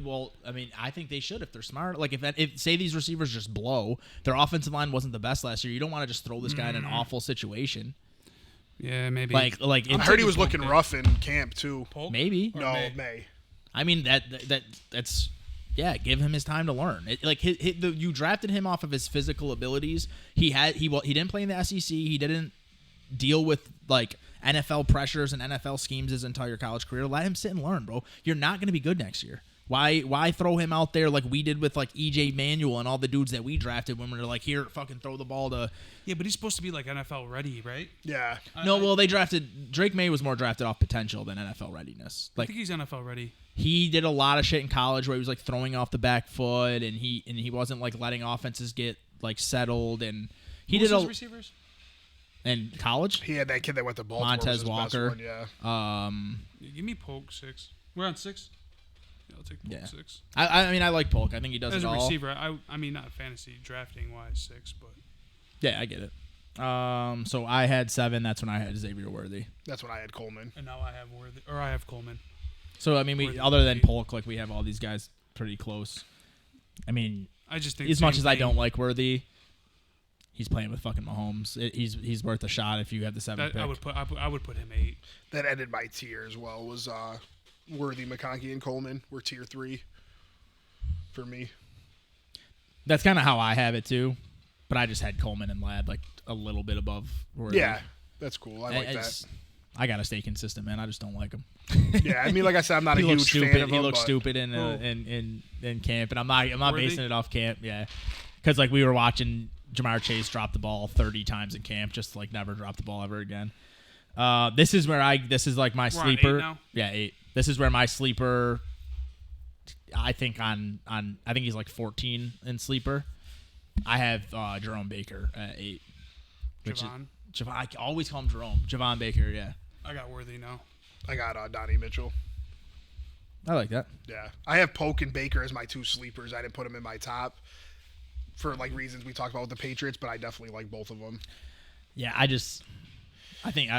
Well, I mean, I think they should if they're smart. Like, if say these receivers just blow, their offensive line wasn't the best last year. You don't want to just throw this guy in an awful situation. Yeah, maybe. Like I heard he was Polk looking there. rough in camp too. Polk? maybe. Or No, May? May. I mean that's yeah. Give him his time to learn. You drafted him off of his physical abilities. He didn't play in the SEC. He didn't deal with like NFL pressures and NFL schemes his entire college career. Let him sit and learn, bro. You're not going to be good next year. Why throw him out there like we did with like EJ Manuel and all the dudes that we drafted when we were like, here, fucking throw the ball to. Yeah, but he's supposed to be like NFL ready, right? Yeah. No, well, they drafted Drake May was more drafted off potential than NFL readiness. I Like think he's NFL ready. he did a lot of shit in college where he was like throwing off the back foot and he wasn't like letting offenses get like settled and he Who's did his a receivers? in college. He had that kid that went to Baltimore. Montez was his best Walker. one, yeah. Yeah, give me Polk 6. We're on 6. Yeah, I'll take Polk Yeah. 6. I mean I like Polk. I think he does As it a all. receiver, I mean not fantasy drafting wise 6, but Yeah, I get it. So I had 7. That's when I had Xavier Worthy. That's when I had Coleman. and now I have Worthy or I have Coleman. So I mean, Worthy other than would be- Polk, like we have all these guys pretty close. I mean, I just think as much same as I thing. don't like Worthy, he's playing with fucking Mahomes. He's worth a shot if you have the 7th That, pick. I would put him 8. That ended my tier as well. Was Worthy, McConkey, and Coleman were tier 3 for me. That's kind of how I have it too, but I just had Coleman and Ladd like a little bit above Worthy. Yeah, that's cool. I like that. It's- I gotta stay consistent, man. I just don't like him. Yeah, I mean, like I said, I'm not He a looks huge stupid. fan of He him. looks but stupid in camp, and I'm not Worthy? basing it off camp. Yeah, because like we were watching Jamar Chase drop the ball 30 times in camp, just like never drop the ball ever again. This is like my We're on 8 sleeper. now? Yeah, 8. This is where my sleeper. I think I think he's like 14 in sleeper. I have Jerome Baker at 8. Javon. Javon. I always call him Jerome. Javon Baker. Yeah, I got Worthy now. I got Donnie Mitchell. I like that. Yeah, I have Polk and Baker as my 2 sleepers. I didn't put them in my top for like reasons we talked about with the Patriots, but I definitely like both of them. Yeah, I think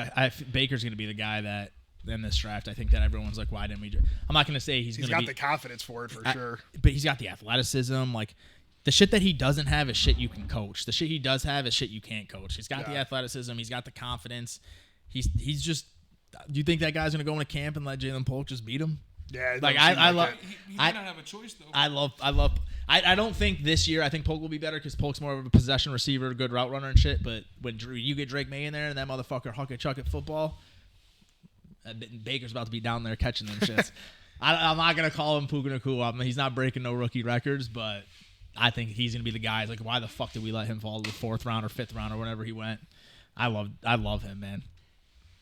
Baker's going to be the guy that in this draft. I think that everyone's like, why didn't we? I'm not going to say he's going He's to got be, the confidence for it for sure. but he's got the athleticism. Like the shit that he doesn't have is shit you can coach. The shit he does have is shit you can't coach. He's got the Yeah. athleticism. He's got the confidence. He's just. Do you think that guy's going to go into camp and let Jalen Polk just beat him? Yeah, it Like doesn't seem I love. it. He I- might not have a choice though. I don't think this year. I think Polk will be better because Polk's more of a possession receiver, good route runner and shit. But when you get Drake May in there and that motherfucker huck it, chuck it football, Baker's about to be down there catching them shits. I'm not gonna call him Puka Nacua. He's not breaking no rookie records, but I think he's gonna be the guy. Like, why the fuck did we let him fall to the 4th round or 5th round or whenever he went? I love him, man.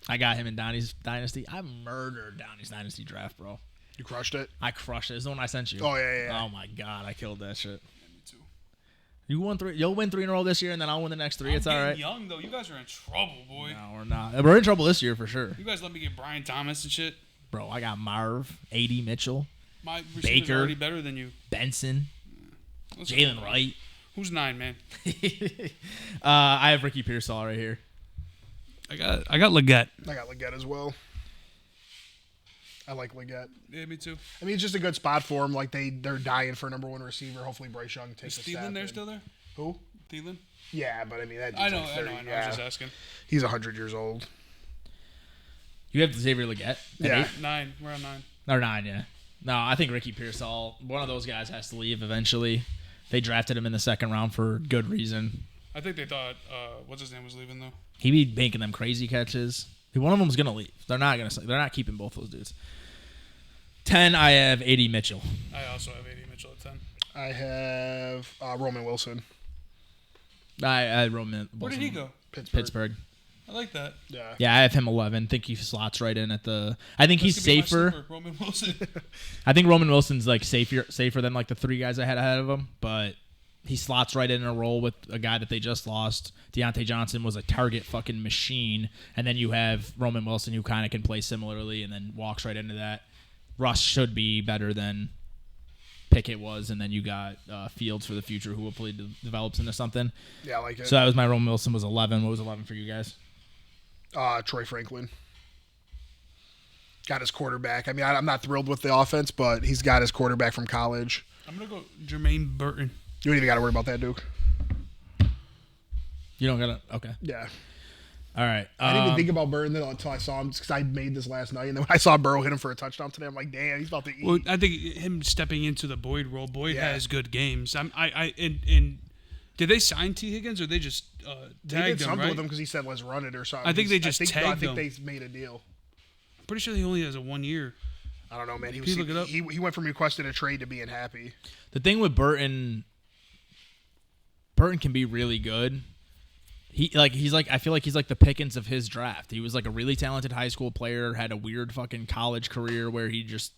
I got him in Donnie's Dynasty. I murdered Donnie's Dynasty draft, bro. You crushed it. I crushed it. It's the one I sent you. Oh, yeah. Oh my god, I killed that shit. Me too. You won 3. You'll win 3 in a row this year, and then I'll win the next 3. It's all right. Young though, you guys are in trouble, boy. No, we're not. We're in trouble this year for sure, You guys let me get Brian Thomas and shit. bro. I got Marv, AD Mitchell, My receivers Baker. are already better than you. Benson, Let's Jalen go. Wright. Who's 9, man? I have Ricky Pearsall right here. I got Leggett. I got Leggett as well. I like Leggett. Yeah, me too. I mean, it's just a good spot for him. Like they're dying for a number 1 receiver. Hopefully, Bryce Young Is takes a step. Thielen there and- still there? Who? Thielen? Yeah, but I mean, that I dude's know, like I 30, know. I Yeah. was just asking. He's 100 years old. You have Xavier Leggett. at Yeah. 8? 9. We're on 9. Or 9, yeah. No, I think Ricky Pearsall. One of those guys has to leave eventually. They drafted him in the 2nd round for good reason. I think they thought what's his name was leaving though. He be making them crazy catches. One of them's gonna leave. They're not keeping both those dudes. 10, I have AD Mitchell. I also have AD Mitchell at 10. I have Roman Wilson, I Roman. Where did he go? Pittsburgh. I like that. Yeah. Yeah, I have him 11. Think he slots right in at the. I think he's That's gonna be my safer. sleeper, Roman Wilson. I think Roman Wilson's like safer than like the 3 guys I had ahead of him. But he slots right in a role with a guy that they just lost. Deontay Johnson was a target fucking machine. And then you have Roman Wilson, who kind of can play similarly and then walks right into that. Russ should be better than Pickett was. And then you got Fields for the future, who hopefully develops into something. Yeah, I like it. So that was my Roman Wilson was 11. What was 11 for you guys? Troy Franklin. Got his quarterback. I mean, I'm not thrilled with the offense, but he's got his quarterback from college. I'm gonna go Jermaine Burton. You don't even got to worry about that, Duke. You don't got to. Okay. Yeah. All right. I didn't even think about Burton until I saw him because I made this last night. And then when I saw Burrow hit him for a touchdown today, I'm like, damn, he's about to eat. Well, I think him stepping into the Boyd role. Boyd Yeah. has good games. And did they sign T. Higgins or they just they tagged did him? something Right? with him because he said, let's run it or something. I think they just I tagged think him. they made a deal. Pretty sure he only has a 1 year. I don't know, man. Can you look it up? He went from requesting a trade to being happy. The thing with Burton can be really good. I feel like he's like the Pickens of his draft. He was like a really talented high school player, had a weird fucking college career where he just,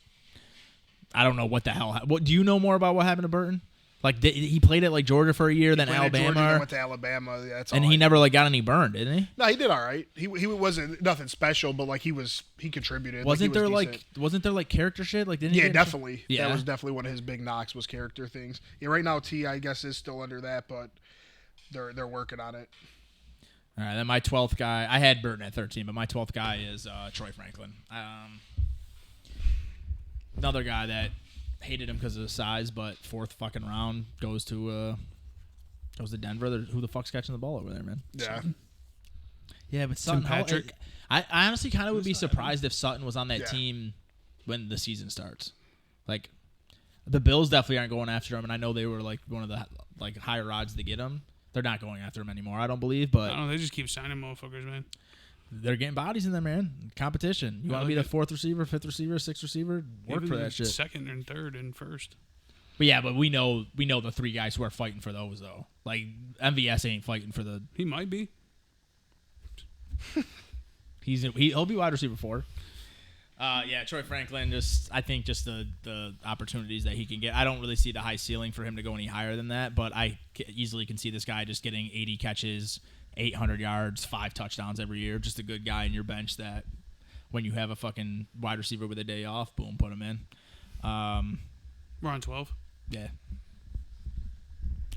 I don't know what the hell. What do you know more about what happened to Burton? Like he played at like Georgia for a year, then Played at Alabama, Georgia, then went to Alabama. Yeah, that's all. and he never like got any burned, didn't he? No, he did all right. He wasn't nothing special, but like he contributed. Wasn't he there was decent. wasn't there like character shit? Like didn't he Yeah, get- definitely. Yeah. That was definitely one of his big knocks was character things. Yeah, right now T I guess is still under that, but they're working on it. All right, then my 12th guy. I had Burton at 13, but my 12th guy is Troy Franklin. Another guy that hated him because of his size, but fourth fucking round goes to Denver. Who the fuck's catching the ball over there, man? Yeah. Yeah, but Sutton. Patrick. I honestly kind of would be surprised if Sutton was on that Yeah. team when the season starts. Like, the Bills definitely aren't going after him, and I know they were like one of the like higher odds to get him. They're not going after him anymore, I don't believe, but I don't know. They just keep signing motherfuckers, man. they're getting bodies in there, man. Competition. You want to be the fourth receiver, fifth receiver, sixth receiver? Work Even for that shit. Second and third and first. But yeah, but we know the three guys who are fighting for those though. Like MVS ain't fighting for the. He might be. He'll be wide receiver 4. Yeah, Troy Franklin. I think the opportunities that he can get. I don't really see the high ceiling for him to go any higher than that, but I easily can see this guy just getting 80 catches, 800 yards, 5 touchdowns every year. Just a good guy in your bench that when you have a fucking wide receiver with a day off, boom, put him in. We're on 12. Yeah.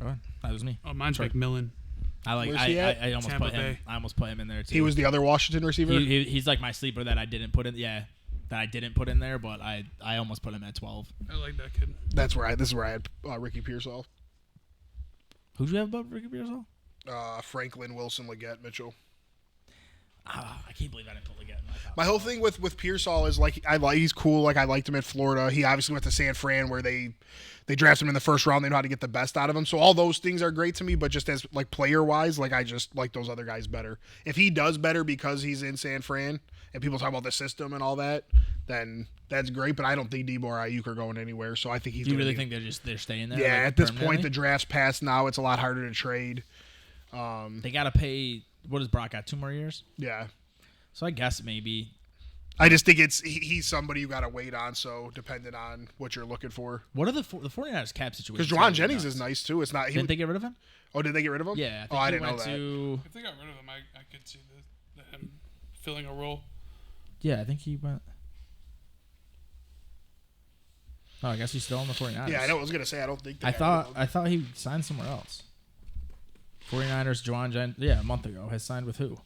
That was me. Oh, mine's Sorry. McMillan. Where's he at? I almost Tampa put him. Bay. I almost put him in there too. He was the other Washington receiver. He's like my sleeper that I didn't put in. Yeah, that I didn't put in there, but I almost put him at 12. I like that kid. This is where I had Ricky Pearsall. Who'd you have above Ricky Pearsall? Franklin, Wilson, Leggett, Mitchell. I can't believe I didn't put Leggett in my top. My whole thing with Pearsall is like he's cool. Like I liked him at Florida. He obviously went to San Fran where they draft him in the first round. They know how to get the best out of him. So all those things are great to me. But just as like player wise, like I just like those other guys better. If he does better because he's in San Fran and people talk about the system and all that, then that's great. But I don't think Debo or Ayuk are going anywhere. So I think he's. Do you gonna really be, think they're staying there? Yeah, like, at this point permanently? the draft's passed now. It's a lot harder to trade. They gotta pay. What does Brock got? 2 more years? Yeah. So I guess maybe. I just think he's somebody you got to wait on. So depending on what you're looking for, What are the 49ers cap situation? because Juwan Jennings is nice too. It's not. Didn't they get rid of him? Oh, did they get rid of him? Yeah. I think I he didn't know went that. to. If they got rid of him, I could see him filling a role. Yeah, I think he went. Oh, I guess he's still on the 49ers. Yeah, I know. I was gonna say I don't think. They I got rid of him. thought he signed somewhere else. 49ers, Juwan Jennings. Yeah, a month ago. Has signed with who?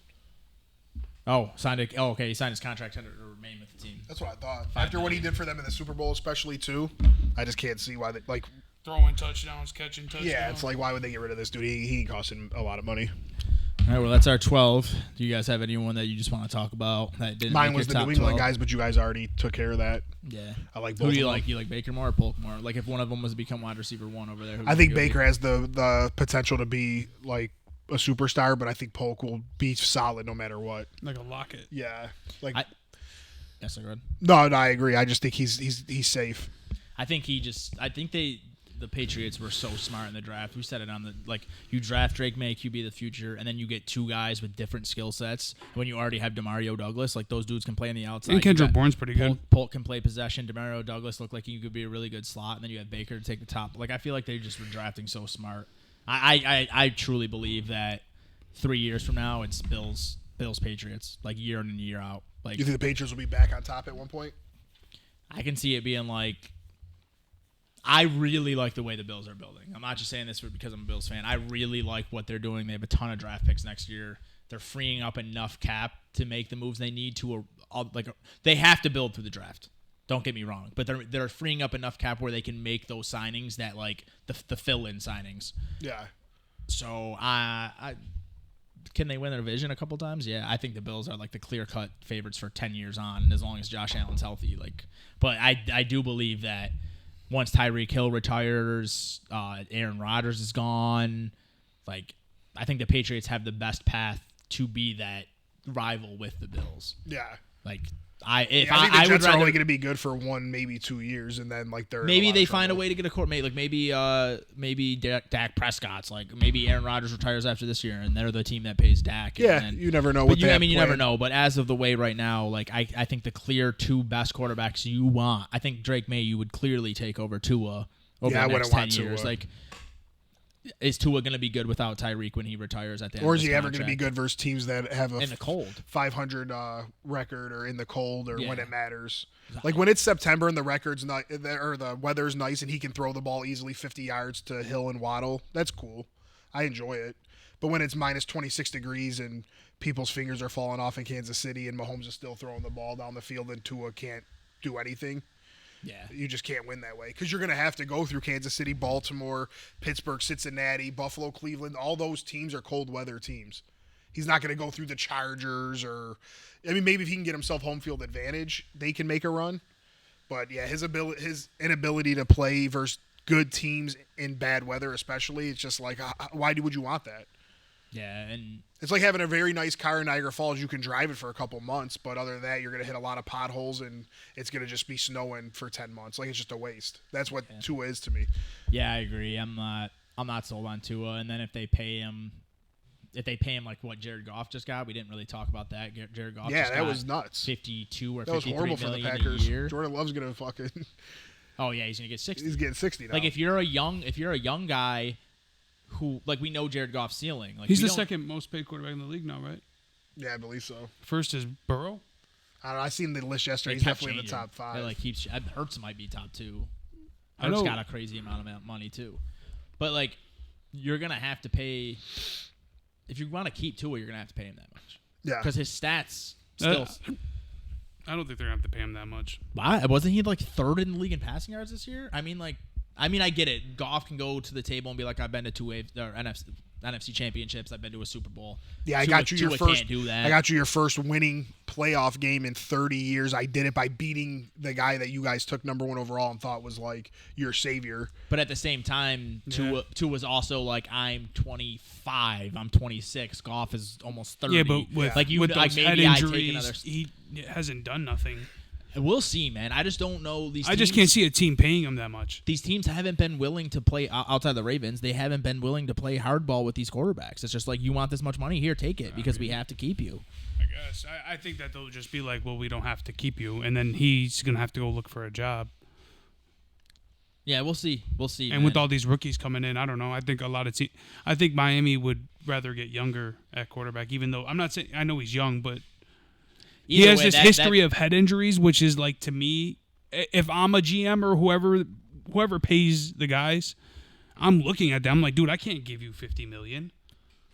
Oh, okay. He signed his contract to remain with the team. That's what I thought. After what he did for them in the Super Bowl, especially too, I just can't see why they like. Throwing touchdowns, catching touchdowns. Yeah, it's like why would they get rid of this dude? He costing a lot of money. All right, well, that's our 12. Do you guys have anyone that you just want to talk about that didn't Mine make was your the top New England 12? guys, but you guys already took care of that. Yeah. I like Who both. do you of like? them. You like Baker more or Polk more? Like if one of them was to become wide receiver 1 over there. who I would think you go Baker to? has the potential to be like a superstar, but I think Polk will be solid no matter what. Like a Lockett. Yeah, like Yes, I read. no, I agree. I just think he's safe. I think the Patriots were so smart in the draft. We said it on you draft Drake May, QB of the future, and then you get 2 guys with different skill sets. When you already have Demario Douglas, like those dudes can play on the outside. And Kendrick You got Bourne's pretty good. Polk can play possession. Demario Douglas looked like he could be a really good slot, and then you have Baker to take the top. Like I feel like they just were drafting so smart. I truly believe that 3 years from now it's Bills Patriots, like year in and year out. Like, You think the Patriots will be back on top at one point? I can see it being like, I really like the way the Bills are building. I'm not just saying this because I'm a Bills fan. I really like what they're doing. They have a ton of draft picks next year. They're freeing up enough cap to make the moves they need to they have to build through the draft. Don't get me wrong, but they're freeing up enough cap where they can make those signings that like the fill-in signings. Yeah. So I can they win the division a couple times? Yeah, I think the Bills are like the clear-cut favorites for 10 years on, as long as Josh Allen's healthy. Like, but I do believe that once Tyreek Hill retires, Aaron Rodgers is gone. Like, I think the Patriots have the best path to be that rival with the Bills. Yeah. Like, I think the I would Jets are rather only going to be good for 1, maybe 2 years, and then like they're maybe they find a way to get a court mate. Like maybe Dak Prescott's like maybe Aaron Rodgers retires after this year, and they're the team that pays Dak. Yeah, and you never know. But you never know. But as of the way right now, like I think the clear 2 best quarterbacks you want, I think Drake May you would clearly take over Tua over the next 10 years. Tua. Like, is Tua going to be good without Tyreek when he retires at the end? Or of is his he ever going to contract? be good versus teams that have a in the cold? 500 record or in the cold or when Yeah. it matters? Like when it's September and the record's not or the weather's nice and he can throw the ball easily 50 yards to Hill and Waddle. That's cool. I enjoy it. But when it's minus 26 degrees and people's fingers are falling off in Kansas City and Mahomes is still throwing the ball down the field and Tua can't do anything. Yeah. You just can't win that way because you're going to have to go through Kansas City, Baltimore, Pittsburgh, Cincinnati, Buffalo, Cleveland. All those teams are cold weather teams. He's not going to go through the Chargers or, I mean, maybe if he can get himself home field advantage, they can make a run. But yeah, his inability to play versus good teams in bad weather, especially, it's just like, why would you want that? Yeah, and It's like having a very nice car in Niagara Falls. You can drive it for a couple months, but other than that, you're going to hit a lot of potholes, and it's going to just be snowing for 10 months. Like, it's just a waste. That's what Tua is to me. yeah, I agree. I'm not sold on Tua. And then if they pay him like what Jared Goff just got, we didn't really talk about that. Jared Goff, Yeah, just that got was nuts. 52 or That was 53 horrible for the million Packers. a year. Jordan Love's going to fucking Oh yeah, he's gonna get 60. he's getting 60 now. Like if you're a young guy who, like, we know Jared Goff's ceiling. Like, He's we the don't- second most paid quarterback in the league now, right? Yeah, I believe so. First is Burrow. I don't know. I seen the list yesterday. They He's kept definitely in the changing. top 5. They, like, keeps Hurts might be top 2. I Hurts know- got a crazy amount of money too, but like you're gonna have to pay if you want to keep Tua. You're gonna have to pay him that much Yeah. because his stats still. I don't think they're gonna have to pay him that much. Why wasn't he like 3rd in the league in passing yards this year? I mean, I get it. Goff can go to the table and be like, I've been to 2 NFC championships. I've been to a Super Bowl. Yeah, I Tua- got you your Tua first. Can't do that. I got you your first winning playoff game in 30 years. I did it by beating the guy that you guys took number 1 overall and thought was like your savior. But at the same time, Tua was also like, I'm 25, I'm 26. Goff is almost 30. Yeah, but with like you, with like those maybe head I take injuries, another. he hasn't done nothing. We'll see, man. I just don't know these. I just teams- can't see a team paying him that much. These teams haven't been willing to play outside the Ravens. They haven't been willing to play hardball with these quarterbacks. It's just like, you want this much money? Here, take it because we have to keep you. I guess. I think that they'll just be like, well, we don't have to keep you, and then he's gonna have to go look for a job. Yeah, we'll see. We'll see. And man. with all these rookies coming in, I don't know. I think a lot of I think Miami would rather get younger at quarterback, even though I'm not saying I know he's young, but he Either has way, this that- history that- of head injuries, which is like, to me, if I'm a GM or whoever pays the guys, I'm looking at them like, dude, I can't give you $50 million.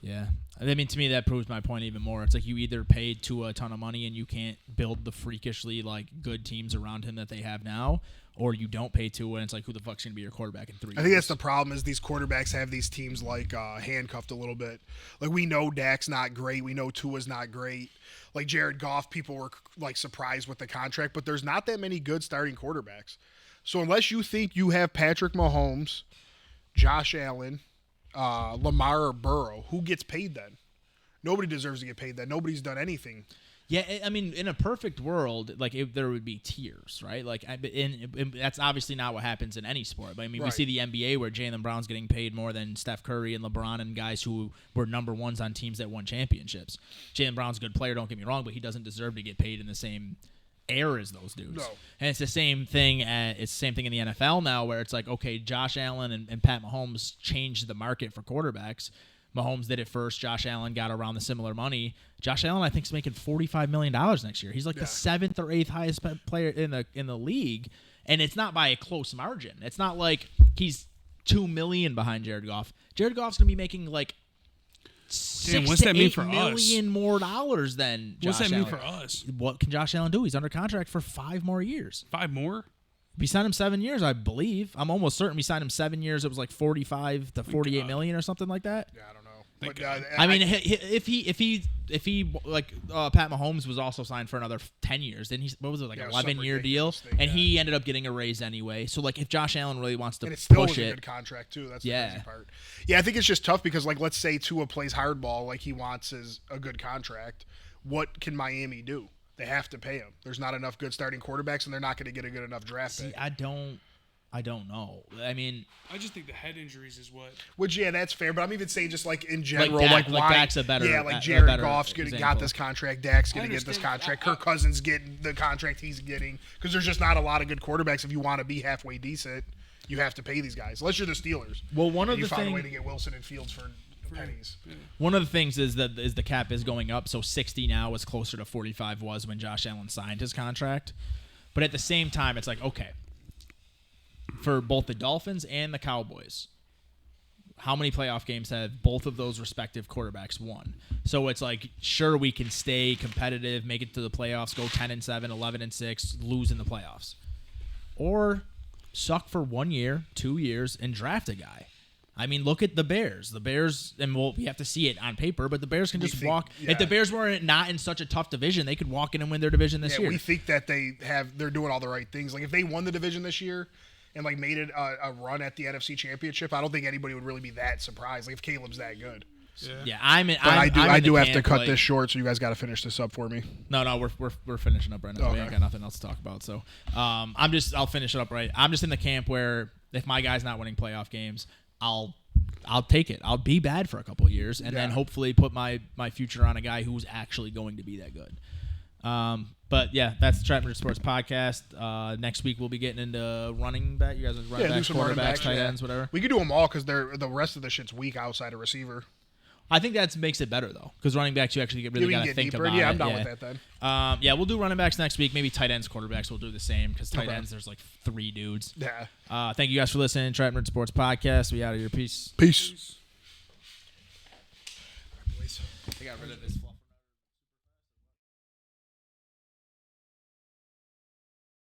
Yeah, I mean, to me, that proves my point even more. It's like you either paid Tua a ton of money and you can't build the freakishly like good teams around him that they have now, or you don't pay Tua and it's like, who the fuck's gonna be your quarterback in 3 years? I think that's the problem is these quarterbacks have these teams like handcuffed a little bit. Like we know Dak's not great. We know Tua's not great. Like Jared Goff, people were like surprised with the contract, but there's not that many good starting quarterbacks. So unless you think you have Patrick Mahomes, Josh Allen, Lamar or Burrow, who gets paid then? Nobody deserves to get paid then. Nobody's done anything. Yeah, I mean, in a perfect world, like there would be tiers, right? Like, and that's obviously not what happens in any sport. But I mean, we Right. see the NBA where Jaylen Brown's getting paid more than Steph Curry and LeBron and guys who were number ones on teams that won championships. Jaylen Brown's a good player, don't get me wrong, but he doesn't deserve to get paid in the same air as those dudes. No. And it's the same thing. It's the same thing in the NFL now, where it's like, okay, Josh Allen and Pat Mahomes changed the market for quarterbacks. Mahomes did it first. Josh Allen got around the similar money. Josh Allen, I think, is making $45 million next year. He's like the 7th or 8th highest player in the league, and it's not by a close margin. It's not like he's $2 million behind Jared Goff. Jared Goff's gonna be making like what's that mean for $6 to $8 million more dollars than Josh What's that mean Allen. for us? What can Josh Allen do? He's under contract for 5 more years. 5 more? We signed him 7 years, I believe. I'm almost certain we signed him 7 years. It was like 45 to 48 million or something like that. Yeah, I don't know. Thank But, God. I mean, if he like Pat Mahomes was also signed for another 10 years, then he's what was it like Yeah, it was 11-year some deal, ridiculous thing, and yeah. he ended up getting a raise anyway. So like, if Josh Allen really wants to and it still push was a it, good contract too. That's Yeah. the crazy part. Yeah, I think it's just tough because like let's say Tua plays hardball like he wants is a good contract. What can Miami do? They have to pay him. There's not enough good starting quarterbacks, and they're not going to get a good enough draft see, pick. I don't know. I mean, I just think the head injuries is what. Which yeah, that's fair. But I'm even saying just like in general, Dak- like like why? Dak's a better- yeah, like a Jared better Goff's got example. this contract. Dak's going I to get this understand. contract. Kirk Cousins getting the contract he's getting because there's just not a lot of good quarterbacks. If you want to be halfway decent, you have to pay these guys. Unless you're the Steelers. well, one And of you the find a way to things get Wilson and Fields for pennies. one of the things is that the cap is going up, so 60 now is closer to 45 was when Josh Allen signed his contract. But at the same time, it's like, okay, for both the Dolphins and the Cowboys, how many playoff games have both of those respective quarterbacks won? So it's like, sure, we can stay competitive, make it to the playoffs, go 10-7, 11-6, lose in the playoffs, or suck for 1 year, 2 years, and draft a guy. I mean, look at the Bears. The Bears, and we have to see it on paper, but the Bears can just think- walk. yeah. If the Bears were not in such a tough division, they could walk in and win their division this Yeah, year. we think that they're doing all the right things. Like if they won the division this year and like made it a run at the NFC Championship, I don't think anybody would really be that surprised. Like if Caleb's that good. Yeah, I'm in. But I do have to camp, cut like- this short, so you guys got to finish this up for me. No, we're finishing up right now. We Okay. ain't got nothing else to talk about. So, I'll finish it up right. I'm just in the camp where if my guy's not winning playoff games, I'll take it. I'll be bad for a couple of years, and then Yeah. hopefully put my future on a guy who's actually going to be that good. But yeah, that's the Trap5 Sports Podcast. Next week we'll be getting into running back. You guys are running Yeah, do back, some running quarterbacks, backs, tight yeah. ends, whatever. We could do them all because the rest of the shit's weak outside of receiver. I think that makes it better though, because running backs you actually really we got can to get think deeper. about Yeah, it. I'm down with that then. Yeah, we'll do running backs next week. Maybe tight ends, quarterbacks. We'll do the same because tight Okay. ends there's like 3 dudes. Yeah. Thank you guys for listening. Trap5 Sports Podcast. We out of here. Peace. Peace. I got rid of this fluff.